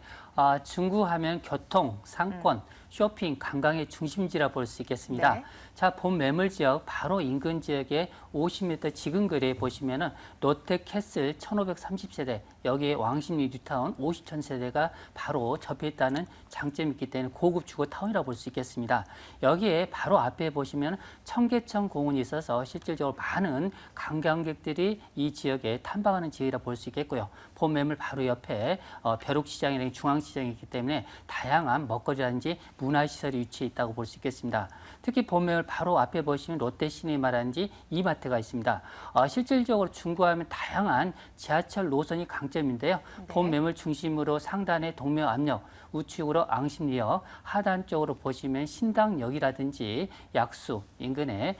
중구하면 교통, 상권, 쇼핑, 관광의 중심지라 볼 수 있겠습니다. 네. 자, 본 매물 지역 바로 인근 지역에 50m 지근 거리에 보시면은 롯데캐슬 1530세대 여기에 왕십리 뉴타운 50천 세대가 바로 접해 있다는 장점이 있기 때문에 고급 주거 타운이라고 볼 수 있겠습니다. 여기에 바로 앞에 보시면 청계천 공원이 있어서 실질적으로 많은 관광객들이 이 지역에 탐방하는 지역이라 볼 수 있겠고요. 본 매물 바로 옆에 벼룩시장이나 중앙시장이 있기 때문에 다양한 먹거리라든지 문화시설이 위치해 있다고 볼 수 있겠습니다. 특히 본 매물 바로 앞에 보시면 롯데시네마라든지 이마트가 있습니다. 실질적으로 중구하면 다양한 지하철 노선이 강점인데요. 본 매물 중심으로 상단에 동묘압력, 우측으로 앙심리역, 하단 쪽으로 보시면 신당역이라든지 약수 인근에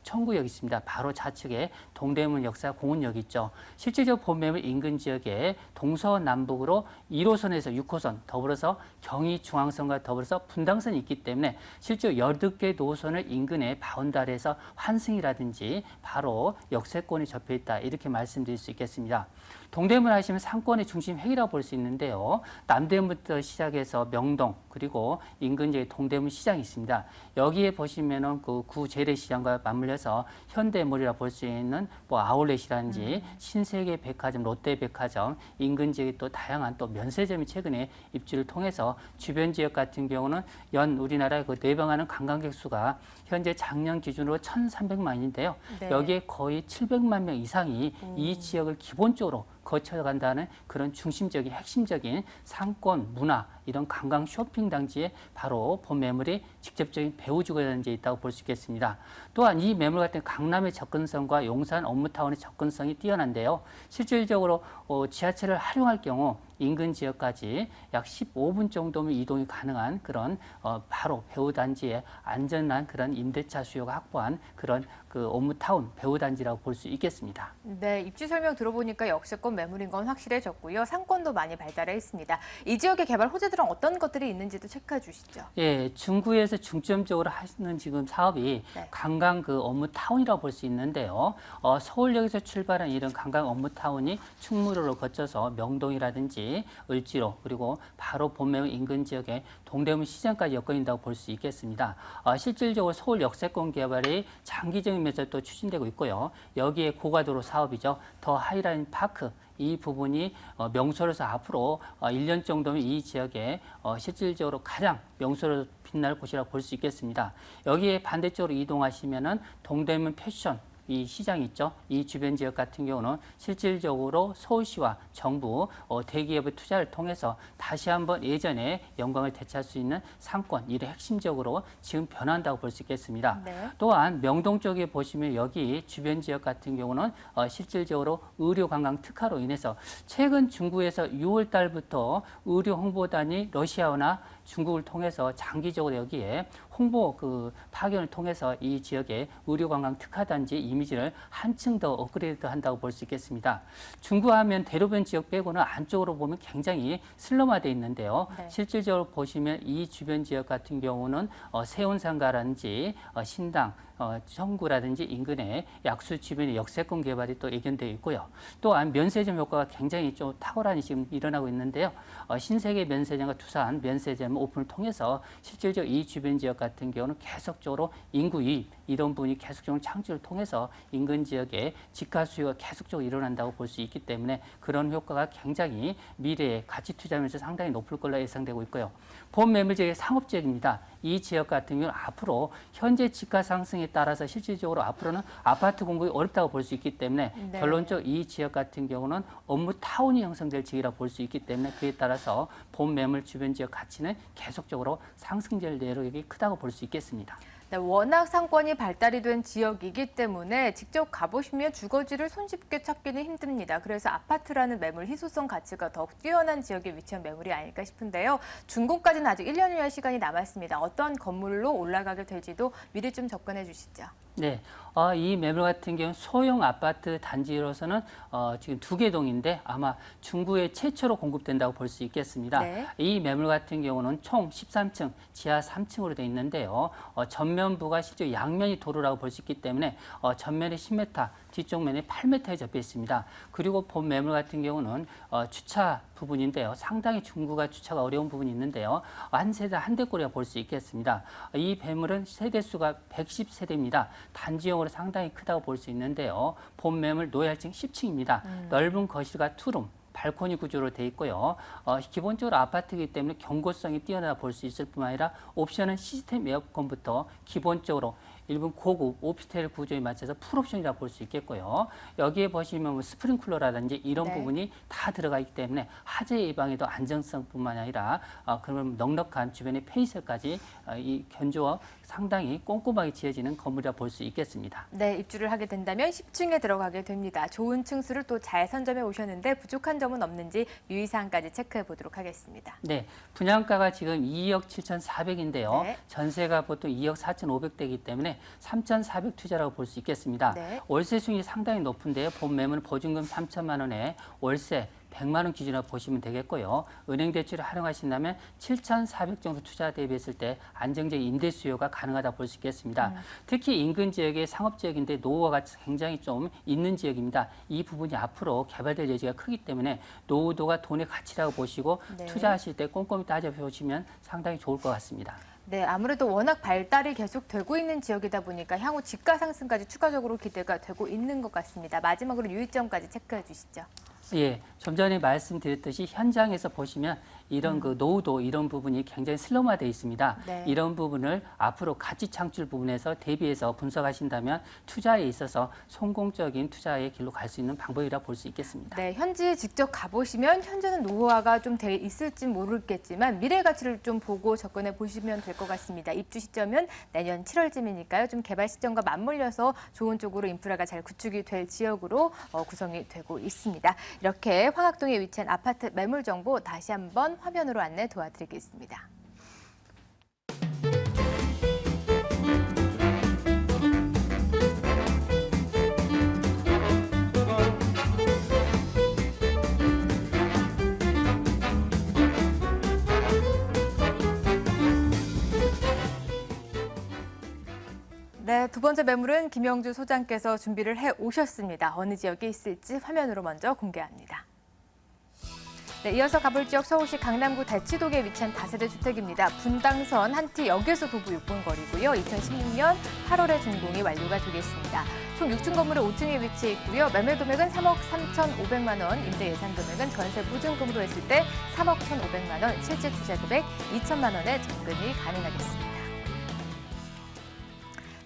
청구역이 있습니다. 바로 좌측에 동대문 역사 공원역이 있죠. 실질적으로 본 매물 인근 지역에 동서남북으로 1호선에서 6호선, 더불어서 경의중앙선과 더불어서 분당선이 있기 때문에 실제 18개 노선을 인근에 바운다리에서 환승이라든지 바로 역세권이 접해 있다. 이렇게 말씀드릴 수 있겠습니다. 동대문 하시면 상권의 중심 획이라고 볼 수 있는데요. 남대문부터 시작해서 명동 그리고 인근 지역에 동대문 시장이 있습니다. 여기에 보시면은 그 구재래시장과 맞물려서 현대몰이라 볼 수 있는 뭐 아울렛이라든지 신세계백화점, 롯데백화점, 인근 지역에 또 다양한 또 면세점이 최근에 입주를 통해서 주변 지역 같은 경우는 연 우리나라 그 내방하는 관광객 수가 현재 작년 기준으로 1,300만인데요. 네. 여기에 거의 700만 명 이상이 이 지역을 기본적으로 거쳐간다는 그런 중심적인 핵심적인 상권, 문화 이런 관광 쇼핑 단지에 바로 본 매물이 직접적인 배후 주거 단지에 있다고 볼 수 있겠습니다. 또한 이 매물 같은 강남의 접근성과 용산 업무타운의 접근성이 뛰어난데요. 실질적으로 지하철을 활용할 경우 인근 지역까지 약 15분 정도면 이동이 가능한 그런 바로 배후 단지에 안전한 그런 임대차 수요가 확보한 그런 그 업무타운 배후 단지라고 볼 수 있겠습니다. 네, 입지 설명 들어보니까 역세권 매물인 건 확실해졌고요. 상권도 많이 발달해 있습니다. 이 지역의 개발 호재들은 어떤 것들이 있는지도 체크해 주시죠. 예, 중구에서 중점적으로 하시는 지금 사업이 네. 관광 그 업무타운이라고 볼 수 있는데요. 서울역에서 출발한 이런 관광 업무타운이 충무로를 거쳐서 명동이라든지 을지로 그리고 바로 본매물 인근 지역에 동대문 시장까지 엮어진다고 볼 수 있겠습니다. 실질적으로 서울 역세권 개발이 장기적인 면에서 또 추진되고 있고요. 여기에 고가도로 사업이죠. 더 하이라인 파크 이 부분이 명소로서 앞으로 1년 정도면 이 지역에 실질적으로 가장 명소로 빛날 곳이라고 볼 수 있겠습니다. 여기에 반대쪽으로 이동하시면은 동대문 패션 이 시장이 있죠. 이 주변 지역 같은 경우는 실질적으로 서울시와 정부 대기업의 투자를 통해서 다시 한번 예전에 영광을 되찾을 수 있는 상권, 이를 핵심적으로 지금 변한다고 볼 수 있겠습니다. 네. 또한 명동 쪽에 보시면 여기 주변 지역 같은 경우는 실질적으로 의료 관광 특화로 인해서 최근 중구에서 6월 달부터 의료 홍보단이 러시아나 중국을 통해서 장기적으로 여기에 홍보 그 파견을 통해서 이 지역의 의료 관광 특화 단지 이미지를 한층 더 업그레이드 한다고 볼 수 있겠습니다. 중구하면 대로변 지역 빼고는 안쪽으로 보면 굉장히 슬럼화되어 있는데요. 네. 실질적으로 보시면 이 주변 지역 같은 경우는 세운상가라든지 신당, 청구라든지 인근에 약수 주변의 역세권 개발이 또 예견되어 있고요. 또한 면세점 효과가 굉장히 좀 탁월하니 지금 일어나고 있는데요. 신세계 면세점과 두산 면세점 오픈을 통해서 실질적으로 이 주변 지역 같은 경우는 계속적으로 인구 유입 이런 분이 계속적으로 창출을 통해서 인근 지역에 집가 수요가 계속적으로 일어난다고 볼 수 있기 때문에 그런 효과가 굉장히 미래에 가치 투자하면서 상당히 높을 걸로 예상되고 있고요. 본 매물 지역의 상업 지역입니다. 이 지역 같은 경우는 앞으로 현재 집가 상승에 따라서 실질적으로 앞으로는 아파트 공급이 어렵다고 볼 수 있기 때문에 네. 결론적으로 이 지역 같은 경우는 업무 타운이 형성될 지역이라고 볼 수 있기 때문에 그에 따라서 본 매물 주변 지역 가치는 계속적으로 상승될 내력이 크다고 볼 수 있겠습니다. 네, 워낙 상권이 발달이 된 지역이기 때문에 직접 가보시면 주거지를 손쉽게 찾기는 힘듭니다. 그래서 아파트라는 매물 희소성 가치가 더욱 뛰어난 지역에 위치한 매물이 아닐까 싶은데요. 준공까지는 아직 1년여의 시간이 남았습니다. 어떤 건물로 올라가게 될지도 미리 좀 접근해 주시죠. 네, 이 매물 같은 경우는 소형 아파트 단지로서는 지금 2개 동인데 아마 중구에 최초로 공급된다고 볼 수 있겠습니다. 네. 이 매물 같은 경우는 총 13층, 지하 3층으로 되어 있는데요. 전면부가 실제 양면이 도로라고 볼 수 있기 때문에 전면에 10m, 뒤쪽 면에 8m에 접해 있습니다. 그리고 본 매물 같은 경우는 주차 부분인데요. 상당히 중구가 주차가 어려운 부분이 있는데요. 한 세대 한 대꼴이라 볼 수 있겠습니다. 이 매물은 세대수가 110세대입니다. 단지형으로 상당히 크다고 볼 수 있는데요. 본 매물 노열층 10층입니다. 넓은 거실과 투룸, 발코니 구조로 돼 있고요. 기본적으로 아파트이기 때문에 경고성이 뛰어나다 볼 수 있을 뿐만 아니라 옵션은 시스템 에어컨부터 기본적으로 일본 고급 오피스텔 구조에 맞춰서 풀옵션이라 볼 수 있겠고요. 여기에 보시면 뭐 스프링쿨러라든지 이런 네. 부분이 다 들어가 있기 때문에 화재 예방에도 안정성뿐만 아니라 그런 넉넉한 주변의 폐쇄까지 이 견조와 상당히 꼼꼼하게 지어지는 건물이라 볼 수 있겠습니다. 네, 입주를 하게 된다면 10층에 들어가게 됩니다. 좋은 층수를 또 잘 선점해 오셨는데 부족한 점은 없는지 유의사항까지 체크해 보도록 하겠습니다. 네, 분양가가 지금 2억 7,400인데요. 네. 전세가 보통 2억 4,500대이기 때문에 3,400 투자라고 볼 수 있겠습니다. 네. 월세 수익이 상당히 높은데요. 본 매물 보증금 3천만 원에 월세 100만 원 기준으로 보시면 되겠고요. 은행 대출을 활용하신다면 7,400 정도 투자 대비했을 때 안정적인 임대 수요가 가능하다 볼 수 있겠습니다. 특히 인근 지역의 상업 지역인데 노후가 굉장히 좀 있는 지역입니다. 이 부분이 앞으로 개발될 여지가 크기 때문에 노후도가 돈의 가치라고 보시고 네. 투자하실 때 꼼꼼히 따져보시면 상당히 좋을 것 같습니다. 네, 아무래도 워낙 발달이 계속 되고 있는 지역이다 보니까 향후 집가 상승까지 추가적으로 기대가 되고 있는 것 같습니다. 마지막으로 유의점까지 체크해 주시죠. 예, 좀 전에 말씀드렸듯이 현장에서 보시면 이런 그 노후도 이런 부분이 굉장히 슬럼화되어 있습니다. 네. 이런 부분을 앞으로 가치 창출 부분에서 대비해서 분석하신다면 투자에 있어서 성공적인 투자의 길로 갈 수 있는 방법이라 볼 수 있겠습니다. 네, 현지에 직접 가보시면 현재는 노후화가 좀 돼 있을지 모르겠지만 미래 가치를 좀 보고 접근해 보시면 될 것 같습니다. 입주 시점은 내년 7월쯤이니까요. 좀 개발 시점과 맞물려서 좋은 쪽으로 인프라가 잘 구축이 될 지역으로 구성이 되고 있습니다. 이렇게 황학동에 위치한 아파트 매물 정보 다시 한번 화면으로 안내 도와드리겠습니다. 네, 두 번째 매물은 김영주 소장께서 준비를 해 오셨습니다. 어느 지역에 있을지 화면으로 먼저 공개합니다. 네, 이어서 가볼 지역 서울시 강남구 대치동에 위치한 다세대 주택입니다. 분당선 한티역에서 도보 6분 거리고요. 2016년 8월에 준공이 완료가 되겠습니다. 총 6층 건물에 5층에 위치해 있고요. 매매 금액은 3억 3,500만 원, 임대 예상 금액은 전세 보증금으로 했을 때 3억 1,500만 원, 실제 투자 금액 2천만 원에 접근이 가능하겠습니다.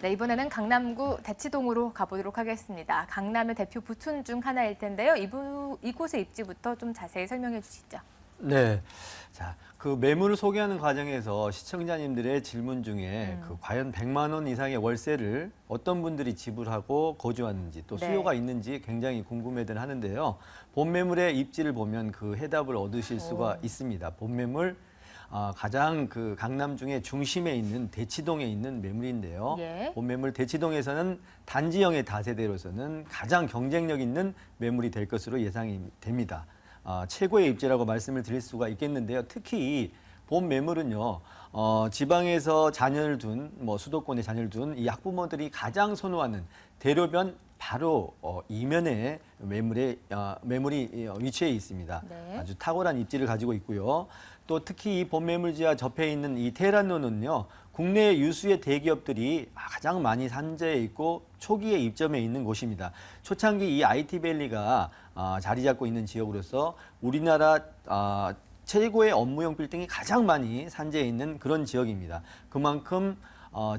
네, 이번에는 강남구 대치동으로 가보도록 하겠습니다. 강남의 대표 부촌 중 하나일 텐데요. 이곳의 입지부터 좀 자세히 설명해 주시죠. 네. 자, 그 매물을 소개하는 과정에서 시청자님들의 질문 중에 그 과연 100만 원 이상의 월세를 어떤 분들이 지불하고 거주하는지 또 네. 수요가 있는지 굉장히 궁금해들 하는데요. 본 매물의 입지를 보면 그 해답을 얻으실 수가 있습니다. 본 매물 가장 그 강남 중에 중심에 있는 대치동에 있는 매물인데요. 예. 본 매물 대치동에서는 단지형의 다세대로서는 가장 경쟁력 있는 매물이 될 것으로 예상이 됩니다. 최고의 입지라고 말씀을 드릴 수가 있겠는데요. 특히 본 매물은요, 지방에서 자녀를 둔, 수도권에 자녀를 둔 이 학부모들이 가장 선호하는 대로변 바로 이면에 매물이 위치해 있습니다. 네. 아주 탁월한 입지를 가지고 있고요. 또 특히 이 본 매물지와 접해 있는 이 테헤란로는요, 국내 유수의 대기업들이 가장 많이 산재해 있고 초기에 입점해 있는 곳입니다. 초창기 이 IT밸리가 자리 잡고 있는 지역으로서 우리나라 최고의 업무용 빌딩이 가장 많이 산재해 있는 그런 지역입니다. 그만큼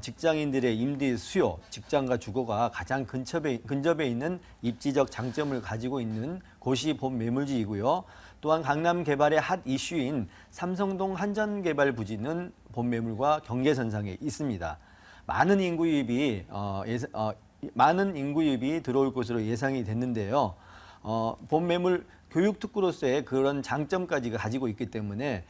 직장인들의 임대 수요, 직장과 주거가 가장 근접해 있는 입지적 장점을 가지고 있는 곳이 본 매물지이고요. 또한 강남 개발의 핫 이슈인 삼성동 한전개발 부지는 본 매물과 경계선상에 있습니다. 많은 인구 유입이 들어올 것으로 예상이 됐는데요. 본 매물 교육특구로서의 그런 장점까지 가지고 있기 때문에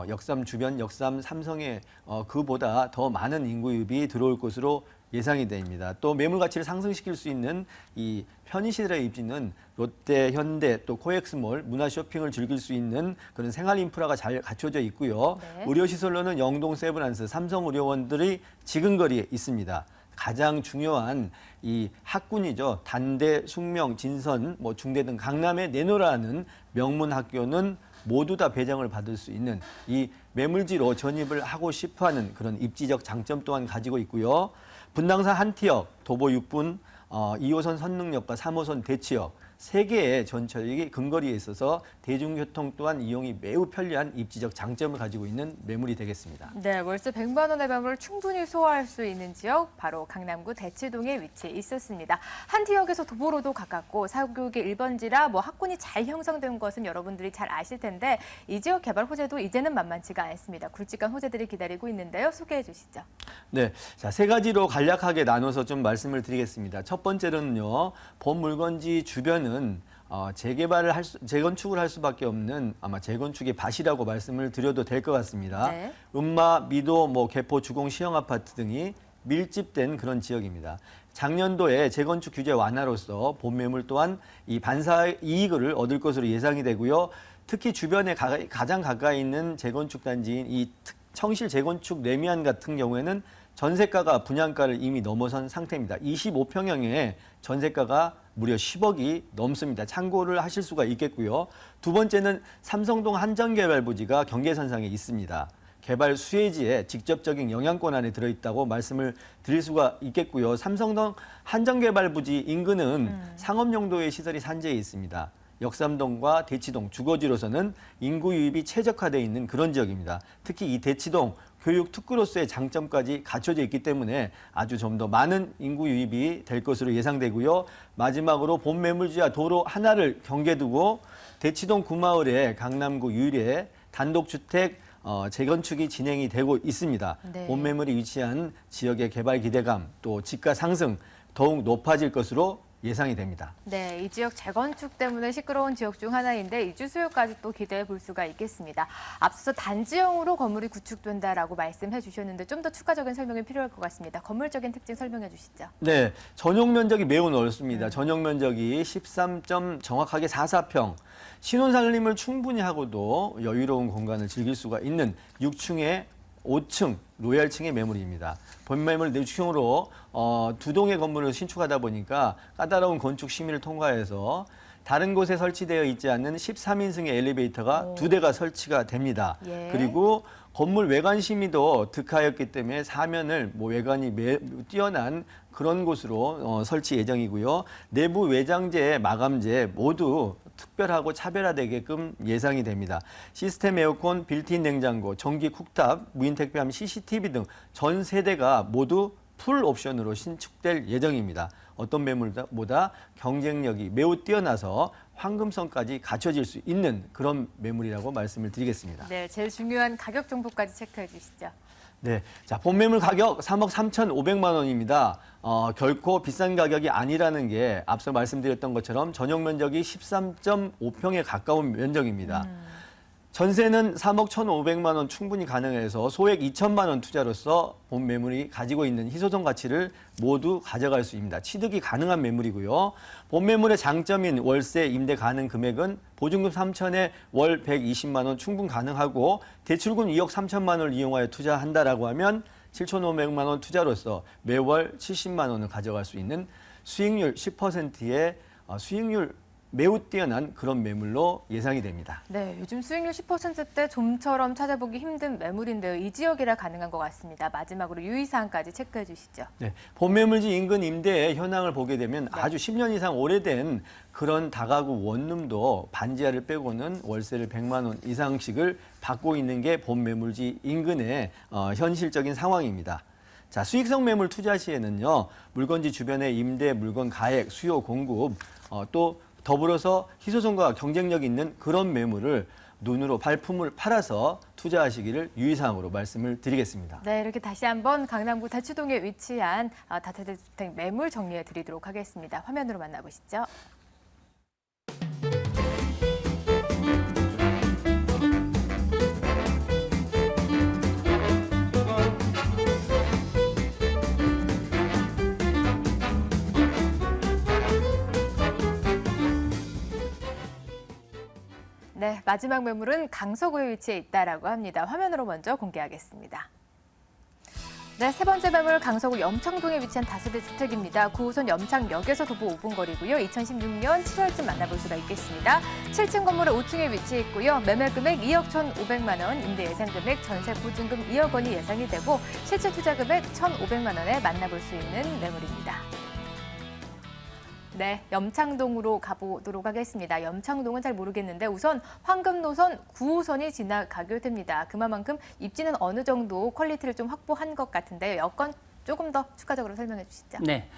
역삼 주변, 역삼 삼성에 그보다 더 많은 인구 유입이 들어올 것으로 예상이 됩니다. 또 매물 가치를 상승시킬 수 있는 이 편의시설의 입지는 롯데, 현대, 또 코엑스몰, 문화 쇼핑을 즐길 수 있는 그런 생활 인프라가 잘 갖춰져 있고요. 네. 의료시설로는 영동 세브란스, 삼성의료원들이 지근거리에 있습니다. 가장 중요한 이 학군이죠. 단대, 숙명, 진선, 중대 등 강남에 내놓으라는 명문 학교는 모두 다 배정을 받을 수 있는 이 매물지로 전입을 하고 싶어하는 그런 입지적 장점 또한 가지고 있고요. 분당사 한티역, 도보 6분, 2호선 선릉역과 3호선 대치역, 세 개의 전철이 근거리에 있어서 대중교통 또한 이용이 매우 편리한 입지적 장점을 가지고 있는 매물이 되겠습니다. 네, 월세 100만 원의 매물을 충분히 소화할 수 있는 지역 바로 강남구 대치동에 위치해 있었습니다. 한 지역에서 도보로도 가깝고 사교육의 1번지라 학군이 잘 형성된 것은 여러분들이 잘 아실 텐데 이 지역 개발 호재도 이제는 만만치가 않습니다. 굵직한 호재들이 기다리고 있는데요. 소개해 주시죠. 네, 자, 세 가지로 간략하게 나눠서 좀 말씀을 드리겠습니다. 첫 번째는요, 본 물건지 주변은 재건축을 할 수밖에 없는 아마 재건축의 밭이라고 말씀을 드려도 될 것 같습니다. 네. 음마, 미도, 개포, 주공, 시형 아파트 등이 밀집된 그런 지역입니다. 작년도에 재건축 규제 완화로서 본 매물 또한 이 반사 이익을 얻을 것으로 예상이 되고요. 특히 주변에 가장 가까이 있는 재건축 단지인 이 청실 재건축 레미안 같은 경우에는 전세가가 분양가를 이미 넘어선 상태입니다. 25평형의 전세가가 무려 10억이 넘습니다. 참고를 하실 수가 있겠고요. 두 번째는 삼성동 한정개발부지가 경계선상에 있습니다. 개발 수혜지에 직접적인 영향권 안에 들어있다고 말씀을 드릴 수가 있겠고요. 삼성동 한정개발부지 인근은 상업용도의 시설이 산재해 있습니다. 역삼동과 대치동, 주거지로서는 인구 유입이 최적화되어 있는 그런 지역입니다. 특히 이 대치동 교육 특구로서의 장점까지 갖춰져 있기 때문에 아주 좀 더 많은 인구 유입이 될 것으로 예상되고요. 마지막으로 본 매물지와 도로 하나를 경계 두고 대치동 구마을의 강남구 유일의 단독주택 재건축이 진행이 되고 있습니다. 네. 본 매물이 위치한 지역의 개발 기대감 또 집가 상승 더욱 높아질 것으로 예상이 됩니다. 네, 이 지역 재건축 때문에 시끄러운 지역 중 하나인데 이주 수요까지 또 기대해 볼 수가 있겠습니다. 앞서서 단지형으로 건물이 구축된다라고 말씀해 주셨는데 좀 더 추가적인 설명이 필요할 것 같습니다. 건물적인 특징 설명해 주시죠. 네, 전용 면적이 매우 넓습니다. 전용 면적이 정확하게 44평. 신혼살림을 충분히 하고도 여유로운 공간을 즐길 수가 있는 6층에 5층 로얄층의 매물입니다. 본 매물 내주형으로 두 동의 건물을 신축하다 보니까 까다로운 건축 심의를 통과해서 다른 곳에 설치되어 있지 않는 13인승의 엘리베이터가 두 대가 설치가 됩니다. 예. 그리고 건물 외관 심의도 득하였기 때문에 사면을 외관이 매우 뛰어난 그런 곳으로 설치 예정이고요. 내부 외장재, 마감재 모두 특별하고 차별화되게끔 예상이 됩니다. 시스템 에어컨, 빌트인 냉장고, 전기 쿡탑, 무인 택배함, CCTV 등 전 세대가 모두 풀 옵션으로 신축될 예정입니다. 어떤 매물보다 경쟁력이 매우 뛰어나서 황금성까지 갖춰질 수 있는 그런 매물이라고 말씀을 드리겠습니다. 네, 제일 중요한 가격 정보까지 체크해 주시죠. 네, 자, 본 매물 가격 3억 3,500만 원입니다. 결코 비싼 가격이 아니라는 게 앞서 말씀드렸던 것처럼 전용 면적이 13.5평에 가까운 면적입니다. 전세는 3억 1,500만 원 충분히 가능해서 소액 2천만 원 투자로서 본 매물이 가지고 있는 희소성 가치를 모두 가져갈 수 있습니다. 취득이 가능한 매물이고요. 본 매물의 장점인 월세 임대 가능 금액은 보증금 3천에 월 120만 원 충분 가능하고 대출금 2억 3천만 원을 이용하여 투자한다라고 하면 7,500만 원 투자로서 매월 70만 원을 가져갈 수 있는 수익률 10%의 수익률 매우 뛰어난 그런 매물로 예상이 됩니다. 네, 요즘 수익률 10%대 좀처럼 찾아보기 힘든 매물인데요. 이 지역이라 가능한 것 같습니다. 마지막으로 유의사항까지 체크해 주시죠. 네, 본 매물지 인근 임대의 현황을 보게 되면 아주 10년 이상 오래된 그런 다가구 원룸도 반지하를 빼고는 월세를 100만 원 이상씩을 받고 있는 게 본 매물지 인근의 현실적인 상황입니다. 자, 수익성 매물 투자 시에는요, 물건지 주변의 임대 물건 가액, 수요 공급, 또 더불어서 희소성과 경쟁력 있는 그런 매물을 눈으로 발품을 팔아서 투자하시기를 유의사항으로 말씀을 드리겠습니다. 네, 이렇게 다시 한번 강남구 대치동에 위치한 다세대주택 매물 정리해 드리도록 하겠습니다. 화면으로 만나보시죠. 네, 마지막 매물은 강서구에 위치해 있다라고 합니다. 화면으로 먼저 공개하겠습니다. 네, 세 번째 매물 강서구 염창동에 위치한 다세대 주택입니다. 9호선 염창역에서 도보 5분 거리고요. 2016년 7월쯤 만나볼 수가 있겠습니다. 7층 건물의 5층에 위치해 있고요. 매매 금액 2억 1,500만 원, 임대 예상 금액, 전세 보증금 2억 원이 예상이 되고 실제 투자 금액 1,500만 원에 만나볼 수 있는 매물입니다. 네, 염창동으로 가보도록 하겠습니다. 염창동은 잘 모르겠는데 우선 황금 노선 9호선이 지나가게 됩니다. 그만큼 입지는 어느 정도 퀄리티를 좀 확보한 것 같은데요. 여건 조금 더 추가적으로 설명해 주시죠. 네.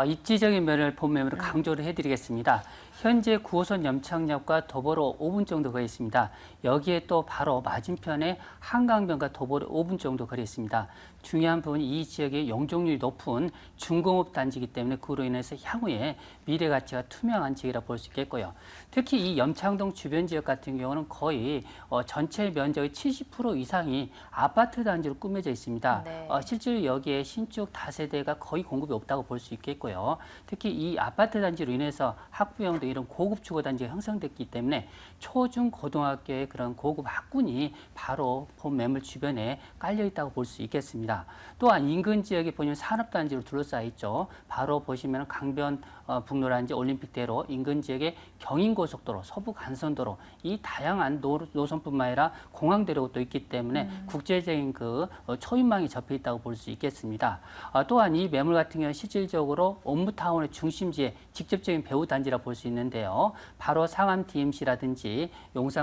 입지적인 면을 본 매물을 강조를 해드리겠습니다. 현재 9호선 염창역과 도보로 5분 정도 거리 있습니다. 여기에 또 바로 맞은편에 한강변과 도보로 5분 정도 거리 있습니다. 중요한 부분이 이 지역의 용적률이 높은 중공업 단지이기 때문에 그로 인해서 향후에 미래 가치가 투명한 지역이라 볼 수 있겠고요. 특히 이 염창동 주변 지역 같은 경우는 거의 전체 면적의 70% 이상이 아파트 단지로 꾸며져 있습니다. 네. 실제로 여기에 신축 다세대가 거의 공급이 없다고 볼 수 있겠고요. 특히 이 아파트 단지로 인해서 학부형 등 이런 고급 주거 단지가 형성됐기 때문에 초중 고등학교의 그런 고급 학군이 바로 본 매물 주변에 깔려 있다고 볼 수 있겠습니다. 또한 인근 지역에 보시면 산업단지로 둘러싸여 있죠. 바로 보시면 강변 북로라든지 올림픽대로 인근 지역의 경인고속도로, 서부간선도로 이 다양한 노선뿐만 아니라 공항대로가 또 있기 때문에 국제적인 그 초인망이 접해 있다고 볼 수 있겠습니다. 또한 이 매물 같은 경우는 실질적으로 업무타운의 중심지에 직접적인 배후 단지라 볼 수 있는데요. 바로 상암 DMC라든지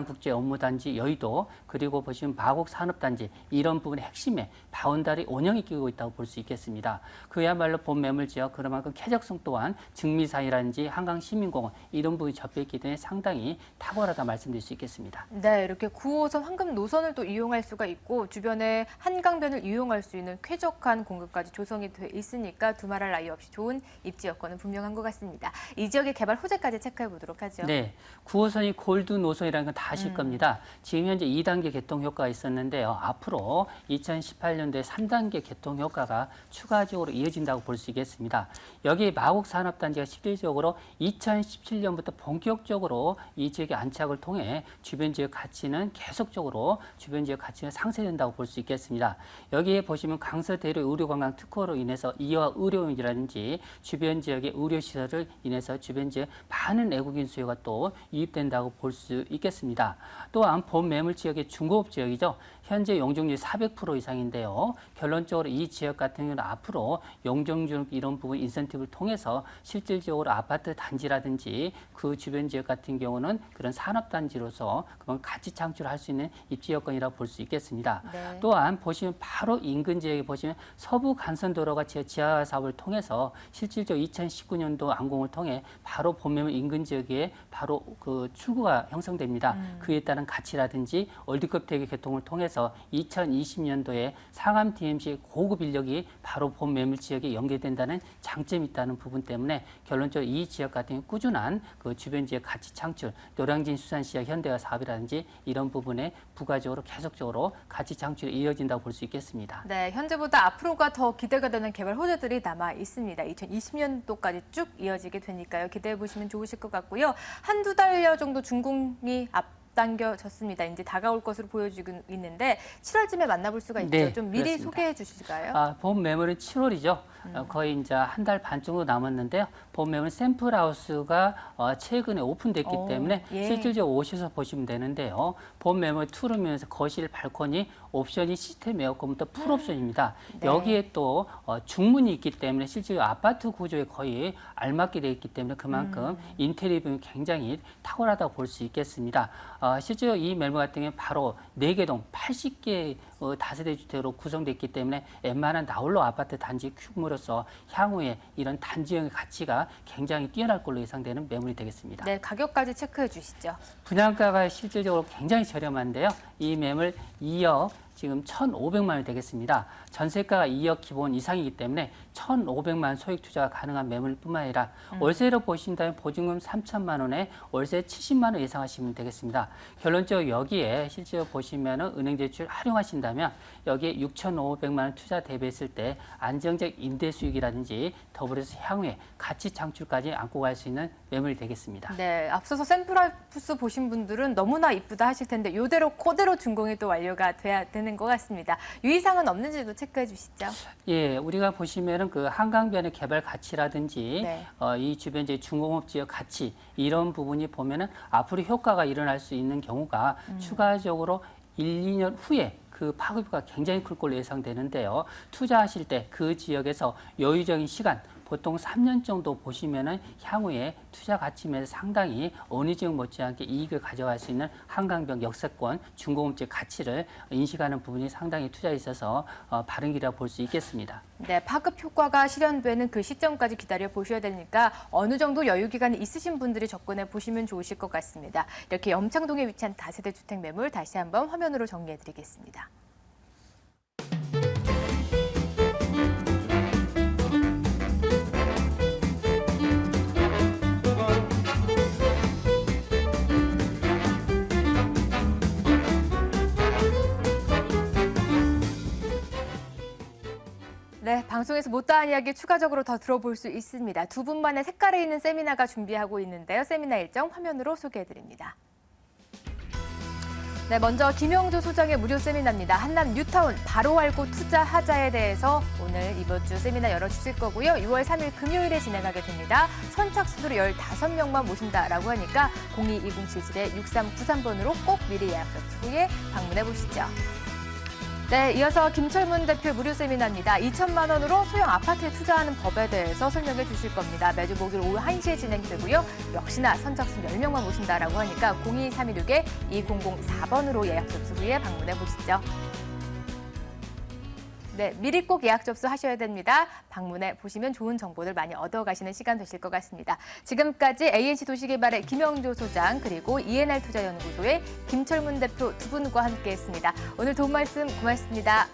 용산국제업무단지 여의도 그리고 보시면 마곡 산업단지 이런 부분의 핵심에 바운다리 원형이 끼고 있다고 볼 수 있겠습니다. 그야말로 본 매물 지역 그만큼 쾌적성 또한 증미사이라든지 한강시민공원 이런 부분이 접해있기 때문에 상당히 탁월하다 말씀드릴 수 있겠습니다. 네, 이렇게 9호선 황금 노선을 또 이용할 수가 있고 주변에 한강변을 이용할 수 있는 쾌적한 공급까지 조성이 돼 있으니까 두말할 나위 없이 좋은 입지 여건은 분명한 것 같습니다. 이 지역의 개발 호재까지 체크해 보도록 하죠. 네, 9호선이 골드 노선이라는 건 다 아실 겁니다. 지금 현재 2단계 개통 효과가 있었는데요. 앞으로 2018년도에 3단계 개통 효과가 추가적으로 이어진다고 볼 수 있겠습니다. 여기 마곡 산업단지가 실질적으로 2017년부터 본격적으로 이 지역의 안착을 통해 주변 지역 가치는 계속적으로 주변 지역 가치가 상쇄된다고 볼 수 있겠습니다. 여기에 보시면 강서대로 의료관광 특허로 인해서 이화 의료원이라든지 주변 지역의 의료시설을 인해서 주변 지역 많은 외국인 수요가 또 유입된다고 볼 수 있겠습니다. 또한 본 매물 지역의 중고업 지역이죠. 현재 용적률 400% 이상인데요. 결론적으로 이 지역 같은 경우는 앞으로 용적률 이런 부분 인센티브를 통해서 실질적으로 아파트 단지라든지 그 주변 지역 같은 경우는 그런 산업단지로서 그만 가치 창출할 수 있는 입지 여건이라고 볼 수 있겠습니다. 네. 또한 보시면 바로 인근 지역에 보시면 서부 간선도로가 지하 사업을 통해서 실질적으로 2019년도 완공을 통해 바로 본매물 인근 지역에 바로 그 출구가 형성됩니다. 그에 따른 가치라든지 월드컵 대회 개통을 통해서 2020년도에 상암 DMC 고급 인력이 바로 본 매물 지역에 연계된다는 장점이 있다는 부분 때문에 결론적으로 이 지역 같은 경우 꾸준한 그 주변 지역 가치 창출, 노량진 수산시장 현대화 사업이라든지 이런 부분에 부가적으로 계속적으로 가치 창출이 이어진다고 볼 수 있겠습니다. 네, 현재보다 앞으로가 더 기대가 되는 개발 호재들이 남아 있습니다. 2020년도까지 쭉 이어지게 되니까요. 기대해 보시면 좋으실 것 같고요. 한두 달여 정도 준공이 앞당겨졌습니다. 이제 다가올 것으로 보여지고 있는데 7월쯤에 만나볼 수가 있죠. 네, 좀 미리 그렇습니다. 소개해 주실까요? 본 매물은 7월이죠. 거의 이제 한 달 반 정도 남았는데요. 본 매물 샘플하우스가 최근에 오픈됐기 때문에 예. 실질적으로 오셔서 보시면 되는데요. 본 매물 투룸이면서 거실, 발코니, 옵션이 시스템 에어컨부터 풀 옵션입니다. 네. 여기에 또 중문이 있기 때문에 실제로 아파트 구조에 거의 알맞게 되어 있기 때문에 그만큼 인테리어 부분이 굉장히 탁월하다고 볼 수 있겠습니다. 실제로 이 매물 같은 경우는 바로 4개 동 80개 다세대 주택으로 구성되어 있기 때문에 웬만한 나홀로 아파트 단지 규모로서 향후에 이런 단지형의 가치가 굉장히 뛰어날 걸로 예상되는 매물이 되겠습니다. 네, 가격까지 체크해 주시죠. 분양가가 실질적으로 굉장히 저렴한데요. 이 매물 2억 지금 1,500만 원이 되겠습니다. 전세가가 2억 기본 이상이기 때문에 1,500만 원 소액 투자가 가능한 매물뿐만 아니라 월세로 보신다면 보증금 3천만 원에 월세 70만 원 예상하시면 되겠습니다. 결론적으로 여기에 실제로 보시면은 은행 대출 활용하신다면 여기에 6,500만 원 투자 대비했을 때 안정적 임대 수익이라든지 더불어서 향후에 가치 창출까지 안고 갈 수 있는 매물이 되겠습니다. 네, 앞서서 샘플하우스 보신 분들은 너무나 이쁘다 하실 텐데 이대로 그대로 준공이 또 완료가 돼야 되는 것 같습니다. 유의사항은 없는지도 체크해 주시죠. 예, 우리가 보시면은 그 한강변의 개발 가치라든지 네. 이 주변 지역 중공업 지역 가치 이런 부분이 보면은 앞으로 효과가 일어날 수 있는 경우가 추가적으로 1, 2년 후에 그 파급비가 굉장히 클 걸로 예상되는데요. 투자하실 때 그 지역에서 여유적인 시간, 보통 3년 정도 보시면은 향후에 투자 가치면에서 상당히 어느 지역 못지않게 이익을 가져갈 수 있는 한강변 역세권 중고금지 가치를 인식하는 부분이 상당히 투자에 있어서 바른 길이라고 볼 수 있겠습니다. 네, 파급 효과가 실현되는 그 시점까지 기다려 보셔야 되니까 어느 정도 여유 기간이 있으신 분들이 접근해 보시면 좋으실 것 같습니다. 이렇게 염창동에 위치한 다세대 주택 매물 다시 한번 화면으로 정리해 드리겠습니다. 네, 방송에서 못다한 이야기 추가적으로 더 들어볼 수 있습니다. 두 분만의 색깔이 있는 세미나가 준비하고 있는데요. 세미나 일정 화면으로 소개해드립니다. 네, 먼저 김영조 소장의 무료 세미나입니다. 한남 뉴타운 바로 알고 투자하자에 대해서 오늘 이번 주 세미나 열어주실 거고요. 6월 3일 금요일에 진행하게 됩니다. 선착순으로 15명만 모신다라고 하니까 02-2077-6393번으로 꼭 미리 예약 접수 후에 방문해 보시죠. 네, 이어서 김철문 대표 무료 세미나입니다. 2천만 원으로 소형 아파트에 투자하는 법에 대해서 설명해 주실 겁니다. 매주 목요일 오후 1시에 진행되고요. 역시나 선착순 10명만 모신다라고 하니까 02-316-2004번으로 예약 접수 후에 방문해 보시죠. 네, 미리 꼭 예약 접수하셔야 됩니다. 방문해 보시면 좋은 정보들 많이 얻어가시는 시간 되실 것 같습니다. 지금까지 ANC 도시개발의 김영조 소장 그리고 ENR 투자연구소의 김철문 대표 두 분과 함께했습니다. 오늘 도움 말씀 고맙습니다.